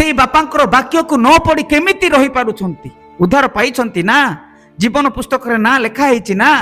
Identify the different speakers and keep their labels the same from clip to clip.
Speaker 1: सेई बापांकर वाक्य को न पढ़ी केमिति रही पारुछंती उद्धार पाइछंती ना जीवन पुस्तक रे ना लेखा हेछि ना।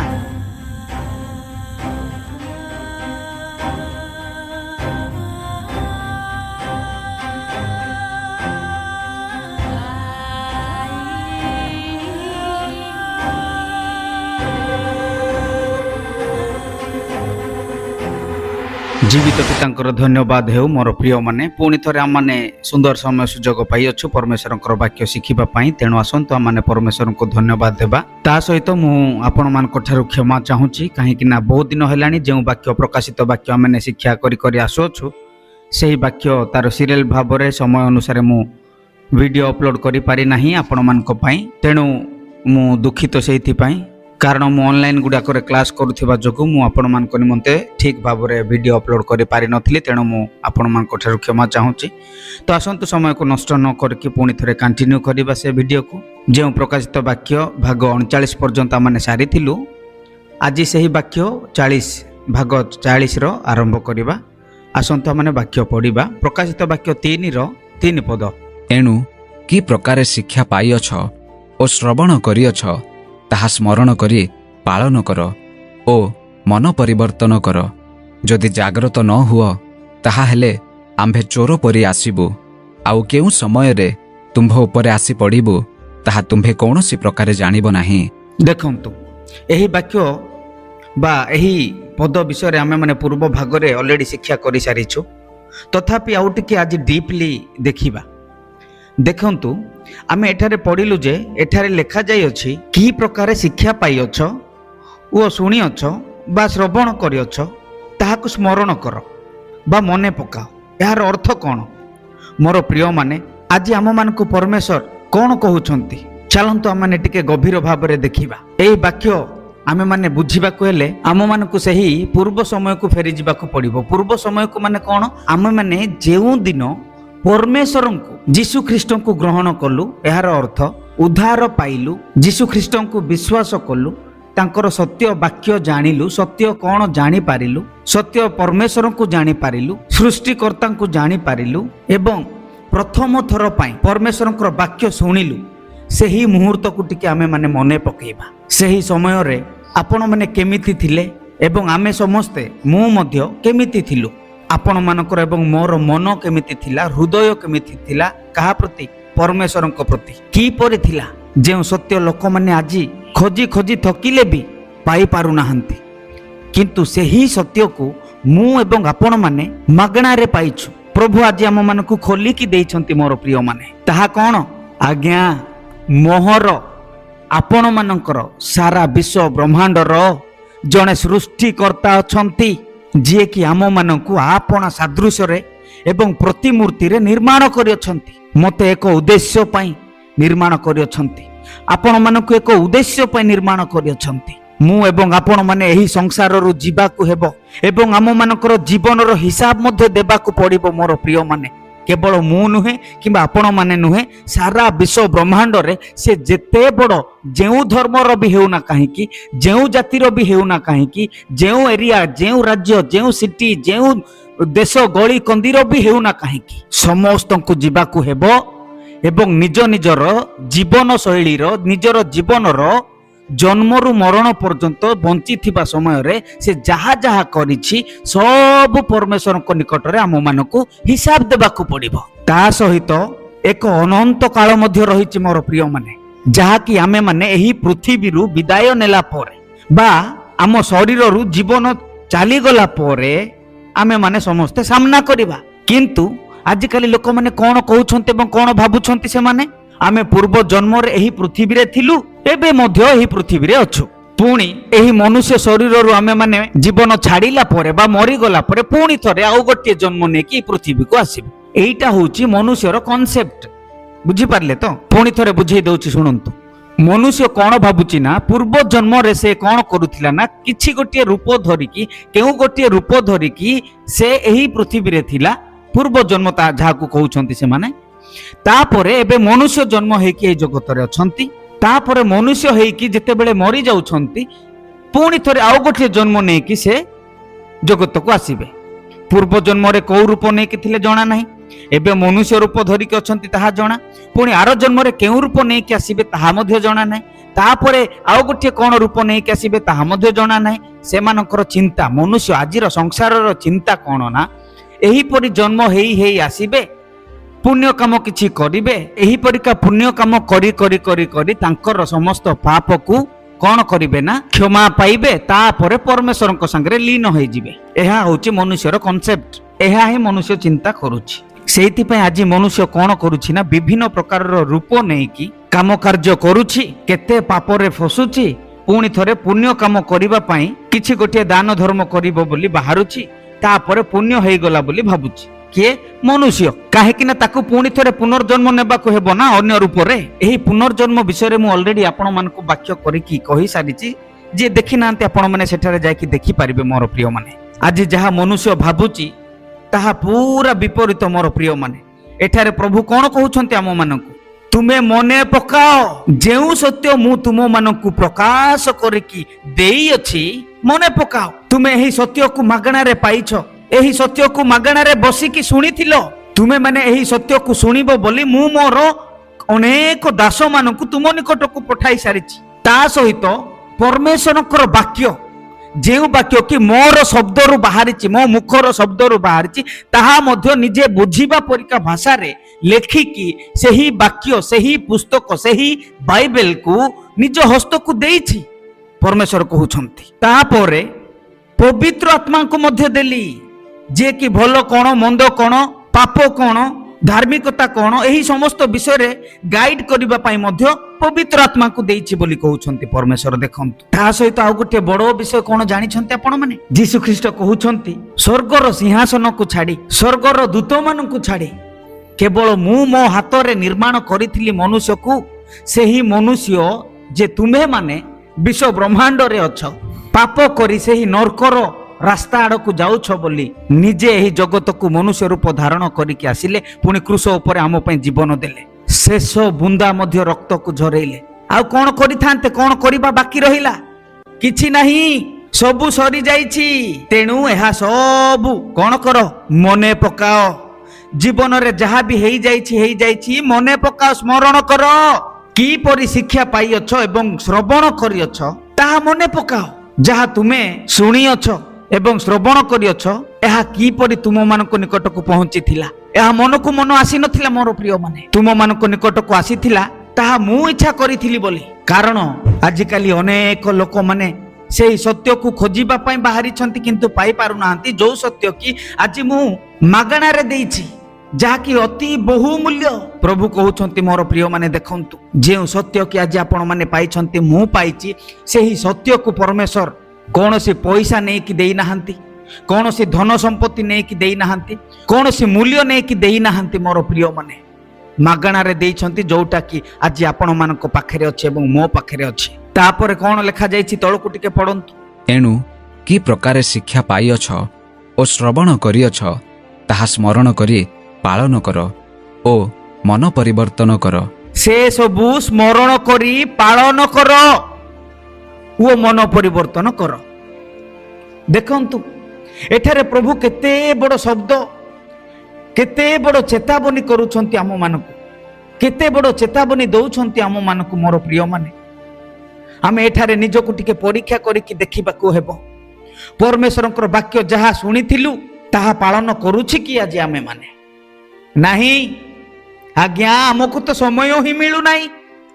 Speaker 1: जीवित पिता धन्यवाद हो मोर प्रिय माने पुणी थे आम मैंने सुंदर समय सुजोग पाई अच्छु परमेश्वर वाक्य शिखापी तेणु आसतु आम परमेश्वर को धन्यवाद देवा ता सहित मुझे मान क्षमा चाहूँगी कहीं बहुत दिन है जो वाक्य प्रकाशित वाक्य आम शिक्षा कर आसुछु से वाक्य तार सीरियल भाव में समय अनुसार मु वीडियो अपलोड कर पारि नाही आपण मानक पई तेणु मु दुखित से कारण मु ऑनलाइन गुड़ाक क्लास करुवा जो मुझे निमंते ठीक भाव में वीडियो अपलोड कर पारि नथिली तेणु मुझे क्षमा चाहूँगी। तो आसतु समय को नष्ट न करके पुणी थे कंटिन्यू करवा से वीडियो को जो प्रकाशित वाक्य भाग 39 पर्यंत आम सारी आज से वाक्य 40 भाग 40 आरंभ करवा आसतु आम वाक्य पढ़ा प्रकाशित वाक्य 3 पद
Speaker 2: एणु कि प्रकार शिक्षा पाइअछ ओ श्रवण करिअछ ताहा स्मरण करी पालन कर ओ मन परिवर्तन कर जदि जाग्रत न हुआ ताहा हेले आम्भे चोर परी आसीबु आउ केउ समय रे तुम्भ उपरे आसी पड़िबु ताहा तुम्भे कौनसी प्रकार जानिब नाही।
Speaker 1: देखंतु एही वाक्य बा एही पद विषय आमे माने पूर्व भाग रे ऑलरेडी शिक्षा करि सारिछु तथापि आउ टिके आज डीपली देखिबा। देखंतु आमे एठारे पढ़िलु जे एठारे लेखा जाय अछि की प्रकार शिक्षा पाइअछ ओ सुनिअछ बा श्रवण करिअछ ताहाकु स्मरण कर बा मने पकाओ। यार अर्थ कौन मोर प्रिय माने आज आम मानकु परमेश्वर कौन कहउछंती चलंतु आम माने टिके गभीर भाव रे देखिबा। एही वाक्य आमे माने बुझिबाकु हेले आम मानकु सही पूर्व समय को फेरी जिबाकु पड़िबो। पूर्व समय को माने कौन आम माने जेउ दिन परमेश्वर को जीशु ख्रीष्ट को ग्रहण कलु यार अर्थ उद्धार पाइलु जीशु ख्रीष्ट को विश्वास कलु तांकर सत्य वाक्य जानिलु सत्य कौन जानी पारिलु सत्य परमेश्वर को जानी पारिलु सृष्टिकर्ता को जानी पारिलु एवं प्रथम थर पाई परमेश्वर वाक्य शुणिलु सही मुहूर्त को टिके आमे माने मने पकेइबा। सही समय रे आपण माने केमिति थिले एवं आमे समस्ते मु मध्य केमिति थिलु आपण मानकर एवं मोर मन केमिति थिला हृदय केमिति थिला कहा प्रति परमेश्वर प्रति की परि थिला जे सत्य लोक माने आज खोजी खोजी थकिले भी पाई पारु नाहंती किंतु सेही सत्य को मु एवं आपण माने मागणा रे पाइछु। प्रभु आज आम मानकु खोली की देइछंती मोर प्रिय माने ताहा कोन आज्ञा मोहर आपण मानकर सारा विश्व ब्रह्मांडर जणे सृष्टिकर्ता अछंती जी कि आम मानकु आपना सादृश्य रे एवं प्रतिमूर्ति रे निर्माण करियछंती मते एक उद्देश्य पई निर्माण करियछंती आपण मानकु एक उद्देश्य पई निर्माण करियछंती। मु एवं आपण माने एही संसार रु जीवाकु हेबो एवं आम मानकर जीवन रो हिसाब मध्य देबाकु पड़िबो। मोर प्रिय माने केवल मु नुहे किंबा आपण माने नुहे सारा विश्व ब्रह्मांड रे से जेते बड़ जेउ धर्मर भी हेउना काहेकि जेउ जातिर भी हेउना काहेकि जेउ एरिया जेउ राज्य जेउ सिटी जेउ देश गली कंदीर भी हेउना काहेकि समस्त को जीवाकू हेबो एवं निज निजर जीवन शैली निजर जीवनर जन्मरु मरण पर्यंत बंची थिबा समय रे से जहा जहा करिछि सब परमेश्वर को निकट रे आम मानकु हिसाब देबाकू पड़िबो। ता सहित एक अनंत काल मध्य रहिछि मोर प्रिय माने जहा कि आमे माने एही पृथ्वी रु विदाय नेला परे बा आम शरीर रु जीवन चली गला परे आमे माने समस्ते सामना करिबा। किंतु आजिकाली लोक माने कोन कहउछन्ते एवं कोन भाबुछन्ते से माने आमे पूर्व जन्म रे एही पृथ्वी रे थिलु एबे मध्य एही पृथ्वी रे अछु पुणी एही मनुष्य शरीर रु आमे माने जीवन छाड़िला परे बा मरी गला परे पुणी थरे आउ गोटे जन्म ने कि पृथ्वी को आसीबे। एईटा होउची मनुष्यर कॉन्सेप्ट बुझी पारले तो पुणी थरे बुझेई दउची सुनंतु। मनुष्य कौन भाबुची ना पूर्व जन्म रे से कौन करुथिला ना किछि गोटे रूप धरिकी केउ गोटे रूप धरिकी से एही पृथ्वी रे थिला पूर्व जन्म ता जाहाकू कहउछन्ती से माने तापरे एबे मनुष्य जन्म हेकी ए जगत रे अछंती तापरे मनुष्य हेकी जेते बेले मरि जाउछंती पुणी थरे आउ गोटे जन्म नेकी से जगत को आसीबे। पूर्व जन्म रे को रूप नेकी थिले जणा नाही ଏବେ ମନୁଷ୍ୟ ରୂପ ଧରିକି ଅଛନ୍ତି ତାହା ଜଣା, ପୁଣି ଆର ଜନ୍ମରେ କେଉଁ ରୂପ ନେଇକି ଆସିବେ ତାହା ମଧ୍ୟ ଜଣା ନାହିଁ, ତାପରେ ଆଉ ଗୋଟିଏ କ'ଣ ରୂପ ନେଇକି ଆସିବେ ତାହା ମଧ୍ୟ ଜଣା ନାହିଁ। ସେମାନଙ୍କର ଚିନ୍ତା, ମନୁଷ୍ୟ ଆଜିର ସଂସାରର ଚିନ୍ତା କ'ଣ ନା, ଏହିପରି ଜନ୍ମ ହେଇ ହେଇ ଆସିବେ, ପୁଣ୍ୟ କାମ କିଛି କରିବେ, ଏହିପରିକା ପୁଣ୍ୟ କାମ କରି କରି କରି କରି ତାଙ୍କର ସମସ୍ତ ପାପକୁ କ'ଣ କରିବେ ନା କ୍ଷମା ପାଇବେ, ତାପରେ ପରମେଶ୍ୱରଙ୍କ ସାଙ୍ଗରେ ଲୀନ ହେଇଯିବେ। ଏହା ହେଉଛି ମନୁଷ୍ୟର କନସେପ୍ଟ, ଏହା ହିଁ ମନୁଷ୍ୟ ଚିନ୍ତା କରୁଛି। ସେଇଥିପାଇଁ ଆଜି ମନୁଷ୍ୟ କ'ଣ କରୁଛି ନା ବିଭିନ୍ନ ପ୍ରକାରର ରୂପ ନେଇକି କାମ କାର୍ଯ୍ୟ କରୁଛି, କେତେ ପାପରେ ଫସୁଛି, ପୁଣି ଥରେ ପୁଣ୍ୟ କାମ କରିବା ପାଇଁ କିଛି ଗୋଟିଏ ଦାନ ଧର୍ମ କରିବ ବୋଲି ବାହାରୁଛି, ତାପରେ ପୁଣ୍ୟ ହେଇଗଲା ବୋଲି ଭାବୁଛି। କିଏ? ମନୁଷ୍ୟ। କାହିଁକି ନା ତାକୁ ପୁଣି ଥରେ ପୁନର୍ଜନ୍ମ ନେବାକୁ ହେବ ନା ଅନ୍ୟ ରୂପରେ। ଏହି ପୁନର୍ଜନ୍ମ ବିଷୟରେ ମୁଁ ଅଲରେଡି ଆପଣମାନଙ୍କୁ ବାକ୍ୟ କରିକି କହିସାରିଛି, ଯିଏ ଦେଖିନାହାନ୍ତି ଆପଣମାନେ ସେଠାରେ ଯାଇକି ଦେଖିପାରିବେ ମୋର ପ୍ରିୟମାନେ। ଆଜି ଯାହା ମନୁଷ୍ୟ ଭାବୁଛି ତାହା ପୁରା ବିପରୀତ ମୋର ପ୍ରିୟମାନେ। ଏଠାରେ ପ୍ରଭୁ କ'ଣ କହୁଛନ୍ତି ଆମମାନଙ୍କୁ? ତୁମେ ମନେ ପକାଅ ଯେଉଁ ସତ୍ୟ ମୁଁ ତୁମମାନଙ୍କୁ ପ୍ରକାଶ କରିକି ଦେଇଅଛି, ମନେ ପକାଅ। ତୁମେ ଏହି ସତ୍ୟକୁ ମାଗଣାରେ ପାଇଛ, ଏହି ସତ୍ୟକୁ ମାଗଣାରେ ବସିକି ଶୁଣିଥିଲ। ତୁମେ ମାନେ ଏହି ସତ୍ୟକୁ ଶୁଣିବ ବୋଲି ମୁଁ ମୋର ଅନେକ ଦାସମାନଙ୍କୁ ତୁମ ନିକଟକୁ ପଠାଇ ସାରିଛି। ତା ସହିତ ପରମେଶ୍ୱରଙ୍କର ବାକ୍ୟ, ଯେଉଁ ବାକ୍ୟ କି ମୋର ଶବ୍ଦରୁ ବାହାରିଛି, ମୋ ମୁଖର ଶବ୍ଦରୁ ବାହାରିଛି, ତାହା ମଧ୍ୟ ନିଜେ ବୁଝିବା ପରିକା ଭାଷାରେ ଲେଖିକି ସେହି ବାକ୍ୟ, ସେହି ପୁସ୍ତକ, ସେହି ବାଇବେଲକୁ ନିଜ ହସ୍ତକୁ ଦେଇଛି ପରମେଶ୍ୱର କହୁଛନ୍ତି। ତାପରେ ପବିତ୍ର ଆତ୍ମାଙ୍କୁ ମଧ୍ୟ ଦେଲି, ଯିଏ କି ଭଲ କ'ଣ, ମନ୍ଦ କ'ଣ, ପାପ କ'ଣ, ଧାର୍ମିକତା କ'ଣ, ଏହି ସମସ୍ତ ବିଷୟରେ ଗାଇଡ କରିବା ପାଇଁ ମଧ୍ୟ ପବିତ୍ର ଆତ୍ମାଙ୍କୁ ଦେଇଛି ବୋଲି କହୁଛନ୍ତି ପରମେଶ୍ୱର। ଦେଖନ୍ତୁ, ତା ସହିତ ଆଉ ଗୋଟିଏ ବଡ଼ ବିଷୟ କ'ଣ ଜାଣିଛନ୍ତି ଆପଣମାନେ? ଯୀଶୁ ଖ୍ରୀଷ୍ଟ କହୁଛନ୍ତି ସ୍ୱର୍ଗର ସିଂହାସନକୁ ଛାଡ଼ି, ସ୍ୱର୍ଗର ଦୂତମାନଙ୍କୁ ଛାଡ଼ି କେବଳ ମୁଁ ମୋ ହାତରେ ନିର୍ମାଣ କରିଥିଲି ମନୁଷ୍ୟକୁ, ସେହି ମନୁଷ୍ୟ ଯେ ତୁମେମାନେ ବିଶ୍ୱ ବ୍ରହ୍ମାଣ୍ଡରେ ଅଛ, ପାପ କରି ସେହି ନର୍କର ରାସ୍ତା ଆଡ଼କୁ ଯାଉଛ ବୋଲି ନିଜେ ଏହି ଜଗତକୁ ମନୁଷ୍ୟ ରୂପ ଧାରଣ କରିକି ଆସିଲେ, ପୁଣି କ୍ରୁଶ ଉପରେ ଆମ ପାଇଁ ଜୀବନ ଦେଲେ, ଶେଷ ବୁନ୍ଦା ମଧ୍ୟ ରକ୍ତକୁ ଝରେଇଲେ। ଆଉ କ'ଣ କରିଥାନ୍ତେ? କ'ଣ କରିବା ବାକି ରହିଲା? କିଛି ନାହିଁ, ସବୁ ସରିଯାଇଛି। ତେଣୁ ଏହା ସବୁ କ'ଣ କର? ମନେ ପକାଅ। ଜୀବନରେ ଯାହା ବି ହେଇଯାଇଛି ମନେ ପକାଅ, ସ୍ମରଣ କର। କିପରି ଶିକ୍ଷା ପାଇଅଛ ଏବଂ ଶ୍ରବଣ କରିଅଛ ତାହା ମନେ ପକାଅ। ଯାହା ତୁମେ ଶୁଣିଅଛ ଏବଂ ଶ୍ରବଣ କରିଅଛ, ଏହା କିପରି ତୁମମାନଙ୍କ ନିକଟକୁ ପହଞ୍ଚିଥିଲା? ଏହା ମନକୁ ମନ ଆସିନଥିଲା ମୋର ପ୍ରିୟମାନେ, ତୁମମାନଙ୍କ ନିକଟକୁ ଆସିଥିଲା ତାହା ମୁଁ ଇଚ୍ଛା କରିଥିଲି ବୋଲି। କାରଣ ଆଜିକାଲି ଅନେକ ଲୋକମାନେ ସେହି ସତ୍ୟକୁ ଖୋଜିବା ପାଇଁ ବାହାରିଛନ୍ତି, କିନ୍ତୁ ପାଇପାରୁନାହାନ୍ତି। ଯେଉଁ ସତ୍ୟ କି ଆଜି ମୁଁ ମାଗଣାରେ ଦେଇଛି, ଯାହାକି ଅତି ବହୁମୂଲ୍ୟ। ପ୍ରଭୁ କହୁଛନ୍ତି ମୋର ପ୍ରିୟମାନେ, ଦେଖନ୍ତୁ, ଯେଉଁ ସତ୍ୟ କି ଆଜି ଆପଣମାନେ ପାଇଛନ୍ତି, ମୁଁ ପାଇଛି, ସେହି ସତ୍ୟକୁ ପରମେଶ୍ୱର କୌଣସି ପଇସା ନେଇକି ଦେଇନାହାନ୍ତି, କୌଣସି ଧନ ସମ୍ପତ୍ତି ନେଇକି ଦେଇନାହାନ୍ତି, କୌଣସି ମୂଲ୍ୟ ନେଇକି ଦେଇନାହାନ୍ତି ମୋର ପ୍ରିୟମାନେ। ମାଗଣାରେ ଦେଇଛନ୍ତି, ଯୋଉଟା କି ଆଜି ଆପଣମାନଙ୍କ ପାଖରେ ଅଛି ଏବଂ ମୋ ପାଖରେ ଅଛି। ତାପରେ କ'ଣ ଲେଖାଯାଇଛି ତଳକୁ ଟିକେ ପଢ଼ନ୍ତୁ।
Speaker 2: ଏଣୁ କି ପ୍ରକାରେ ଶିକ୍ଷା ପାଇଅଛ ଓ ଶ୍ରବଣ କରିଅଛ, ତାହା ସ୍ମରଣ କରି ପାଳନ କର ଓ ମନ ପରିବର୍ତ୍ତନ କର।
Speaker 1: ସେ ସବୁ ସ୍ମରଣ କରି ପାଳନ କର ଓ ମନ ପରିବର୍ତ୍ତନ କର। ଦେଖନ୍ତୁ, ଏଠାରେ ପ୍ରଭୁ କେତେ ବଡ଼ ଶବ୍ଦ, କେତେ ବଡ଼ ଚେତାବନୀ କରୁଛନ୍ତି ଆମମାନଙ୍କୁ, କେତେ ବଡ଼ ଚେତାବନୀ ଦେଉଛନ୍ତି ଆମମାନଙ୍କୁ ମୋର ପ୍ରିୟମାନେ। ଆମେ ଏଠାରେ ନିଜକୁ ଟିକେ ପରୀକ୍ଷା କରିକି ଦେଖିବାକୁ ହେବ, ପରମେଶ୍ୱରଙ୍କର ବାକ୍ୟ ଯାହା ଶୁଣିଥିଲୁ ତାହା ପାଳନ କରୁଛି କି ଆଜି ଆମେ ମାନେ? ନାହିଁ ଆଜ୍ଞା, ଆମକୁ ତ ସମୟ ହିଁ ମିଳୁନାହିଁ।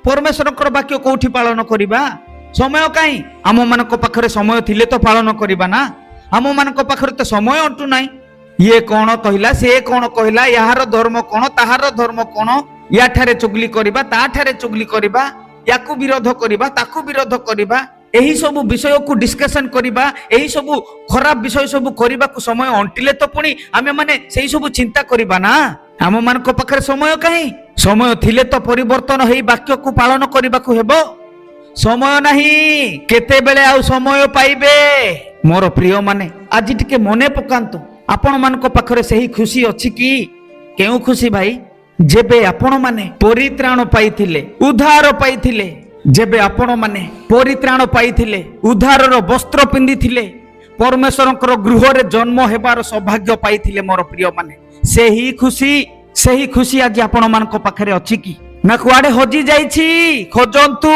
Speaker 1: ପରମେଶ୍ୱରଙ୍କର ବାକ୍ୟ କୋଉଠି ପାଳନ କରିବା? ସମୟ କାହିଁ? ଆମମାନଙ୍କ ପାଖରେ ସମୟ ଥିଲେ ତ ପାଳନ କରିବା ନା। ଆମମାନଙ୍କ ପାଖରେ ତ ସମୟ ଅଣ୍ଟୁ ନାହିଁ। ଇଏ କ'ଣ କହିଲା, ସେ କ'ଣ କହିଲା, ଏହାର ଧର୍ମ କ'ଣ, ତାହାର ଧର୍ମ କ'ଣ, ୟାଠାରେ ଚୁଗଲି କରିବା, ତାଠାରେ ଚୁଗଲି କରିବା, ୟାକୁ ବିରୋଧ କରିବା, ତାକୁ ବିରୋଧ କରିବା, ଏହି ସବୁ ବିଷୟକୁ ଡିସ୍କସନ କରିବା, ଏହି ସବୁ ଖରାପ ବିଷୟ ସବୁ କରିବାକୁ ସମୟ ଅଣ୍ଟିଲେ ତ ପୁଣି ଆମେ ମାନେ ସେଇ ସବୁ ଚିନ୍ତା କରିବା ନା। ଆମମାନଙ୍କ ପାଖରେ ସମୟ କାହିଁ? ସମୟ ଥିଲେ ତ ପରିବର୍ତ୍ତନ ହେଇ ବାକ୍ୟକୁ ପାଳନ କରିବାକୁ ହେବ। ସମୟ ନାହିଁ, କେତେବେଳେ ଆଉ ସମୟ ପାଇବେ? ମୋର ପ୍ରିୟମାନେ, ଆଜି ଟିକେ ମନେ ପକାନ୍ତୁ, ଆପଣମାନଙ୍କ ପାଖରେ ସେହି ଖୁସି ଅଛି କି? କେଉଁ ଖୁସି ଭାଇ? ଯେବେ ଆପଣମାନେ ପରିତ୍ରାଣ ପାଇଥିଲେ, ଉଦ୍ଧାର ପାଇଥିଲେ, ଯେବେ ଆପଣମାନେ ପରିତ୍ରାଣ ପାଇଥିଲେ, ଉଦ୍ଧାରର ବସ୍ତ୍ର ପିନ୍ଧିଥିଲେ, ପରମେଶ୍ୱରଙ୍କର ଗୃହରେ ଜନ୍ମ ହେବାର ସୌଭାଗ୍ୟ ପାଇଥିଲେ ମୋର ପ୍ରିୟମାନେ, ସେହି ଖୁସି ଆଜି ଆପଣମାନଙ୍କ ପାଖରେ ଅଛି କି ନା କୁଆଡେ ହଜି ଯାଇଛି? ଖୋଜନ୍ତୁ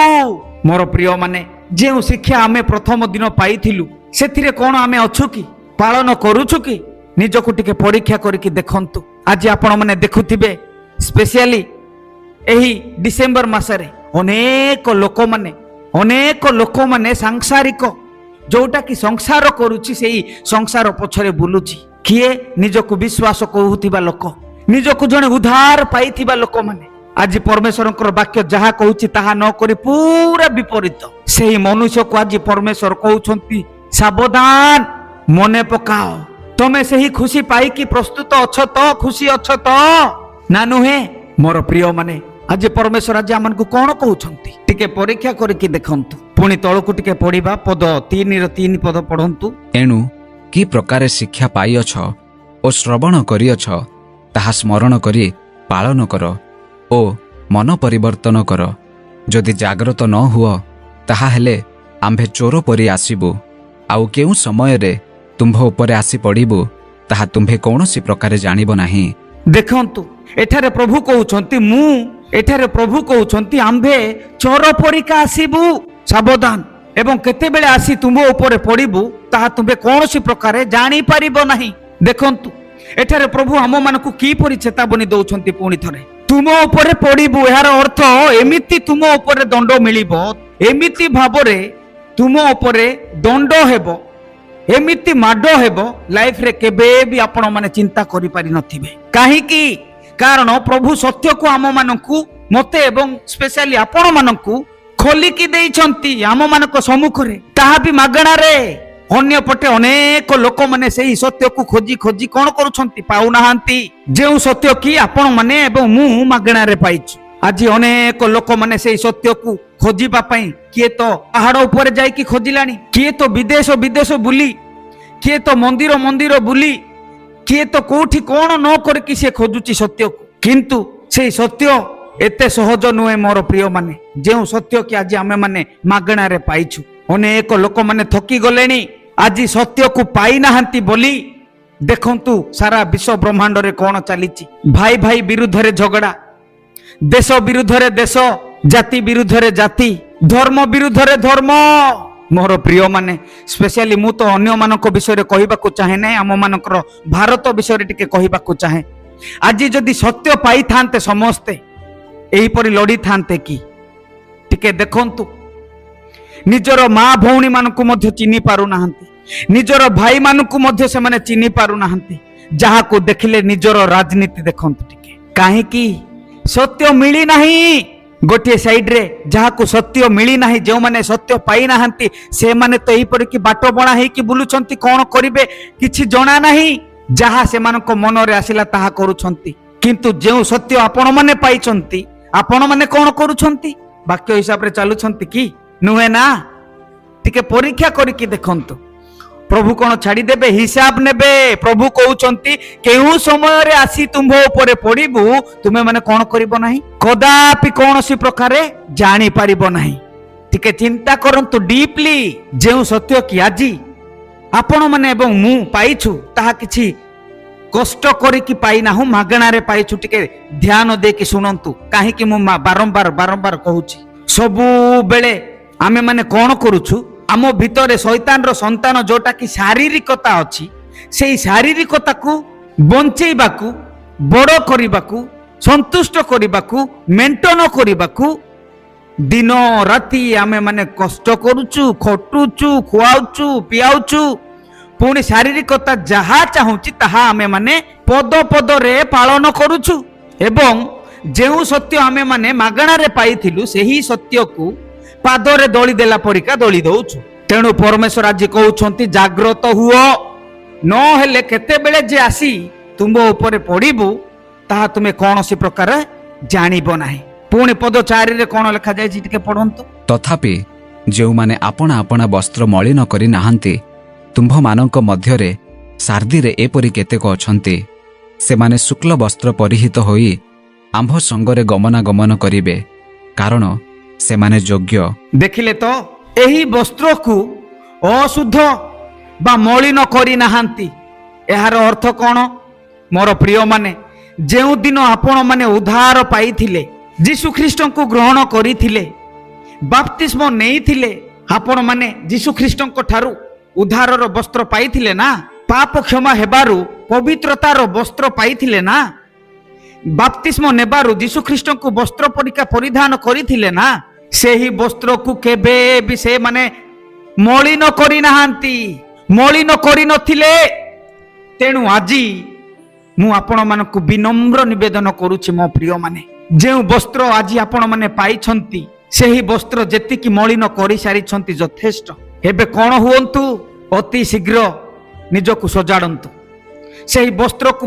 Speaker 1: ମୋର ପ୍ରିୟ ମାନେ, ଯେଉଁ ଶିକ୍ଷା ଆମେ ପ୍ରଥମ ଦିନ ପାଇଥିଲୁ ସେଥିରେ କଣ ଆମେ ଅଛୁ କି? ପାଳନ କରୁଛୁ କି? ନିଜକୁ ଟିକେ ପରୀକ୍ଷା କରିକି ଦେଖନ୍ତୁ। ଆଜି ଆପଣମାନେ ଦେଖୁଥିବେ, ସ୍ପେସିଆଲି ଏହି ଡିସେମ୍ବର ମାସରେ ଅନେକ ଲୋକମାନେ ସାଂସାରିକ, ଯୋଉଟା କି ସଂସାର କରୁଛି, ସେଇ ସଂସାର ପଛରେ ବୁଲୁଛି। କିଏ? ନିଜକୁ ବିଶ୍ୱାସ କହୁଥିବା ଲୋକ, ନିଜକୁ ଜଣେ ଉଦ୍ଧାର ପାଇଥିବା ଲୋକମାନେ ଆଜି ପରମେଶ୍ୱରଙ୍କର ବାକ୍ୟ ଯାହା କହୁଛି ତାହା ନ କରି ପୁରା ବିପରୀତ ସେହି ମନୁଷ୍ୟକୁ ଆଜି ପରମେଶ୍ୱର କହୁଛନ୍ତି, ସାବଧାନ, ମନେ ପକାଅ। ତମେ ସେହି ଖୁସି ପାଇକି ପ୍ରସ୍ତୁତ ଅଛ ତ? ଖୁସି ଅଛ ତ ନା ନୁହେଁ? ମୋର ପ୍ରିୟ ମାନେ, ଆଜି ପରମେଶ୍ୱର ଆଜି ଆମକୁ କଣ କହୁଛନ୍ତି ଟିକେ ପରୀକ୍ଷା କରିକି ଦେଖନ୍ତୁ। ପୁଣି ତଳକୁ ଟିକେ ପଢିବା, ପଦ 3 ପଦ ପଢନ୍ତୁ।
Speaker 2: ଏଣୁ କି ପ୍ରକାରେ ଶିକ୍ଷା ପାଇଅଛ ଓ ଶ୍ରବଣ କରିଅଛ, ତାହା ସ୍ମରଣ କରି ପାଳନ କର ଓ ମନ ପରିବର୍ତ୍ତନ କର। ଯଦି ଜାଗ୍ରତ ନ ହୁଅ, ତାହା ହେଲେ ଆମ୍ଭେ ଚୋର ପରି ଆସିବୁ, ଆଉ କେଉଁ ସମୟରେ ତୁମ୍ଭ ଉପରେ ଆସି ପଡ଼ିବୁ, ତାହା ତୁମ୍ଭେ କୌଣସି ପ୍ରକାରେ ଜାଣିବ ନାହିଁ।
Speaker 1: ଦେଖନ୍ତୁ, ଏଠାରେ ପ୍ରଭୁ କହୁଛନ୍ତି ଆମ୍ଭେ ଚୋର ପରିକା ଆସିବୁ, ସାବଧାନ, ଏବଂ କେତେବେଳେ ଆସି ତୁମ ଉପରେ ପଡ଼ିବୁ ତାହା ତୁମ୍ଭେ କୌଣସି ପ୍ରକାରେ ଜାଣିପାରିବ ନାହିଁ। ଦେଖନ୍ତୁ, ଏଠାରେ ପ୍ରଭୁ ଆମମାନଙ୍କୁ କିପରି ଚେତାବନୀ ଦଉଛନ୍ତି। ପୁଣି ଥରେ ତୁମ ଉପରେ ପଡ଼ିବୁ, ଏହାର ଅର୍ଥ ଏମିତି ତୁମ ଉପରେ ଦଣ୍ଡ ମିଳିବ, ଏମିତି ଭାବରେ ତୁମ ଉପରେ ଦଣ୍ଡ ହେବ, ଏମିତି ମାଡ଼ ହେବ, ଲାଇଫରେ କେବେ ବି ଆପଣ ମାନେ ଚିନ୍ତା କରିପାରି ନଥିବେ। କାହିଁକି? କାରଣ ପ୍ରଭୁ ସତ୍ୟକୁ ଆମମାନଙ୍କୁ, ମତେ ଏବଂ ସ୍ପେଶାଲି ଆପଣ ମାନଙ୍କୁ ଖୋଲିକି ଦେଇଛନ୍ତି ଆମମାନଙ୍କ ସମ୍ମୁଖରେ, ତାହା ବି ମାଗଣାରେ। ଅନ୍ୟପଟେ ଅନେକ ଲୋକମାନେ ସେହି ସତ୍ୟକୁ ଖୋଜି ଖୋଜି କଣ କରୁଛନ୍ତି? ପାଉନାହାନ୍ତି। ଯେଉଁ ସତ୍ୟ କି ଆପଣ ମାନେ ଏବଂ ମୁଁ ମାଗଣାରେ ପାଇଛୁ। ଆଜି ଅନେକ ଲୋକମାନେ ସେହି ସତ୍ୟକୁ ଖୋଜିବା ପାଇଁ, କିଏ ତ ପାହାଡ଼ ଉପରେ ଯାଇକି ଖୋଜିଲାଣି, କିଏ ତ ବିଦେଶ ବୁଲି, କିଏ ତ ମନ୍ଦିର ବୁଲି, କିଏ ତ କୋଉଠି କଣ ନ କରିକି ସେ ଖୋଜୁଛି ସତ୍ୟକୁ। କିନ୍ତୁ ସେଇ ସତ୍ୟ ଏତେ ସହଜ ନୁହେଁ ମୋର ପ୍ରିୟ ମାନେ। ଯେଉଁ ସତ୍ୟ କି ଆଜି ଆମେ ମାନେ ମାଗଣାରେ ପାଇଛୁ, ଅନେକ ଲୋକମାନେ ଥକି ଗଲେଣି ଆଜି ସତ୍ୟକୁ ପାଇନାହାନ୍ତି ବୋଲି। ଦେଖନ୍ତୁ ସାରା ବିଶ୍ୱ ବ୍ରହ୍ମାଣ୍ଡରେ କଣ ଚାଲିଛି। ଭାଇ ବିରୁଦ୍ଧରେ ଝଗଡ଼ା, ଦେଶ ବିରୁଦ୍ଧରେ ଦେଶ, ଜାତି ବିରୁଦ୍ଧରେ ଜାତି, ଧର୍ମ ବିରୁଦ୍ଧରେ ଧର୍ମ। ମୋର ପ୍ରିୟ ମାନେ, ସ୍ପେଶିଆଲି ମୁଁ ତ ଅନ୍ୟମାନଙ୍କ ବିଷୟରେ କହିବାକୁ ଚାହେଁ ନାହିଁ, ଆମମାନଙ୍କର ଭାରତ ବିଷୟରେ ଟିକେ କହିବାକୁ ଚାହେଁ। ଆଜି ଯଦି ସତ୍ୟ ପାଇଥାନ୍ତେ ସମସ୍ତେ ଏହିପରି ଲଢ଼ିଥାନ୍ତେ କି? ଟିକେ ଦେଖନ୍ତୁ, ନିଜର ମା ଭଉଣୀ ମାନଙ୍କୁ ମଧ୍ୟ ଚିହ୍ନି ପାରୁନାହାନ୍ତି, ନିଜର ଭାଇମାନଙ୍କୁ ମଧ୍ୟ ସେମାନେ ଚିହ୍ନି ପାରୁନାହାନ୍ତି। ଯାହାକୁ ଦେଖିଲେ ନିଜର ରାଜନୀତି ଦେଖନ୍ତୁ ଟିକେ। କାହିଁକି? ସତ୍ୟ ମିଳିନାହିଁ। ଗୋଟିଏ ସାଇଡରେ ଯାହାକୁ ସତ୍ୟ ମିଳିନାହିଁ, ଯେଉଁମାନେ ସତ୍ୟ ପାଇନାହାନ୍ତି, ସେମାନେ ତ ଏହିପରିକି ବାଟ ବଣା ହେଇକି ବୁଲୁଛନ୍ତି। କଣ କରିବେ କିଛି ଜଣା ନାହିଁ, ଯାହା ସେମାନଙ୍କ ମନରେ ଆସିଲା ତାହା କରୁଛନ୍ତି। କିନ୍ତୁ ଯେଉଁ ସତ୍ୟ ଆପଣମାନେ ପାଇଛନ୍ତି, ଆପଣମାନେ କଣ କରୁଛନ୍ତି? ବାକ୍ୟ ହିସାବରେ ଚାଲୁଛନ୍ତି କି ନୁହେଁ ନା? ଟିକେ ପରୀକ୍ଷା କରିକି ଦେଖନ୍ତୁ। ପ୍ରଭୁ କଣ ଛାଡ଼ିଦେବେ? ହିସାବ ନେବେ। ପ୍ରଭୁ କହୁଛନ୍ତି କେଉଁ ସମୟରେ ଆସି ତୁମ୍ଭ ଉପରେ ପଡ଼ିବୁ, ତୁମେ ମାନେ କଣ କରିବ ନାହିଁ? କଦାପି କୌଣସି ପ୍ରକାରେ ଜାଣିପାରିବ ନାହିଁ। ଟିକେ ଚିନ୍ତା କରନ୍ତୁ ଡିପଲି। ଯେଉଁ ସତ୍ୟ କି ଆଜି ଆପଣ ମାନେ ଏବଂ ମୁଁ ପାଇଛୁ, ତାହା କିଛି କଷ୍ଟ କରିକି ପାଇନାହୁଁ, ମାଗଣାରେ ପାଇଛୁ। ଟିକେ ଧ୍ୟାନ ଦେଇକି ଶୁଣନ୍ତୁ, କାହିଁକି ମୁଁ ବାରମ୍ବାର କହୁଛି। ସବୁବେଳେ ଆମେ ମାନେ କଣ କରୁଛୁ? ଆମ ଭିତରେ ଶୈତାନର ସନ୍ତାନ ଯୋଉଟା କି ଶାରୀରିକତା ଅଛି, ସେଇ ଶାରୀରିକତାକୁ ବଞ୍ଚେଇବାକୁ, ବଡ଼ କରିବାକୁ, ସନ୍ତୁଷ୍ଟ କରିବାକୁ, ମେଣ୍ଟେନ କରିବାକୁ ଦିନ ରାତି ଆମେ ମାନେ କଷ୍ଟ କରୁଛୁ, ଖଟୁଛୁ, ଖୁଆଉଛୁ, ପିଆଉଛୁ। ପୁଣି ଶାରୀରିକତା ଯାହା ଚାହୁଁଛି ତାହା ଆମେ ମାନେ ପଦରେ ପାଳନ କରୁଛୁ। ଏବଂ ଯେଉଁ ସତ୍ୟ ଆମେ ମାନେ ମାଗଣାରେ ପାଇଥିଲୁ, ସେହି ସତ୍ୟକୁ ପାଦରେ ଦଳି ଦେଲା ପରିକା ଦଳି ଦଉଛୁ। ତେଣୁ ପରମେଶ୍ୱର ଆଜି କହୁଛନ୍ତି ଜାଗ୍ରତ ହୁଅ, ନହେଲେ କେତେବେଳେ ଯେ ଆସି ତୁମ ଉପରେ ପଡ଼ିବୁ ତାହା ତୁମେ କୌଣସି ପ୍ରକାର ଜାଣିବ ନାହିଁ। ପୁଣି ପଦ 4ରେ କଣ ଲେଖାଯାଇଛି ଟିକେ ପଢନ୍ତୁ।
Speaker 2: ତଥାପି ଯେଉଁମାନେ ଆପଣା ବସ୍ତ୍ର ମଳିନ କରି ନାହାନ୍ତି, ତୁମ୍ଭମାନଙ୍କ ମଧ୍ୟରେ ସାର୍ଦିରେ ଏପରି କେତେକ ଅଛନ୍ତି। ସେମାନେ ଶୁକ୍ଳ ବସ୍ତ୍ର ପରିହିତ ହୋଇ ଆମ୍ଭ ସଙ୍ଗରେ ଗମନାଗମନ କରିବେ, କାରଣ ସେମାନେ ଯୋଗ୍ୟ।
Speaker 1: ଦେଖିଲେ ତ, ଏହି ବସ୍ତ୍ରକୁ ଅଶୁଦ୍ଧ ବା ମଳିନ କରିନାହାନ୍ତି। ଏହାର ଅର୍ଥ କଣ? ମୋର ପ୍ରିୟମାନେ, ଯେଉଁଦିନ ଆପଣମାନେ ଉଦ୍ଧାର ପାଇଥିଲେ, ଯୀଶୁ ଖ୍ରୀଷ୍ଟଙ୍କୁ ଗ୍ରହଣ କରିଥିଲେ, ବାପ୍ତିସ୍ମ ନେଇଥିଲେ, ଆପଣମାନେ ଯୀଶୁ ଖ୍ରୀଷ୍ଟଙ୍କ ଠାରୁ ଉଦ୍ଧାରର ବସ୍ତ୍ର ପାଇଥିଲେ ନା, ପାପ କ୍ଷମା ହେବାରୁ ପବିତ୍ରତାର ବସ୍ତ୍ର ପାଇଥିଲେ ନା, ବାପ୍ତିସ୍ମ ନେବାରୁ ଯୀଶୁ ଖ୍ରୀଷ୍ଟଙ୍କୁ ବସ୍ତ୍ର ପରିକା ପରିଧାନ କରିଥିଲେ ନା, ସେହି ବସ୍ତ୍ରକୁ କେବେ ବି ସେମାନେ ମଳିନ କରିନାହାନ୍ତି, ମଳିନ କରିନଥିଲେ। ତେଣୁ ଆଜି ମୁଁ ଆପଣମାନଙ୍କୁ ବିନମ୍ର ନିବେଦନ କରୁଛି ମୋ ପ୍ରିୟମାନେ, ଯେଉଁ ବସ୍ତ୍ର ଆଜି ଆପଣମାନେ ପାଇଛନ୍ତି, ସେହି ବସ୍ତ୍ର ଯେତିକି ମଳିନ କରିସାରିଛନ୍ତି ଯଥେଷ୍ଟ। ଏବେ କ'ଣ ହୁଅନ୍ତୁ, ଅତି ଶୀଘ୍ର ନିଜକୁ ସଜାଡ଼ନ୍ତୁ। ସେହି ବସ୍ତ୍ରକୁ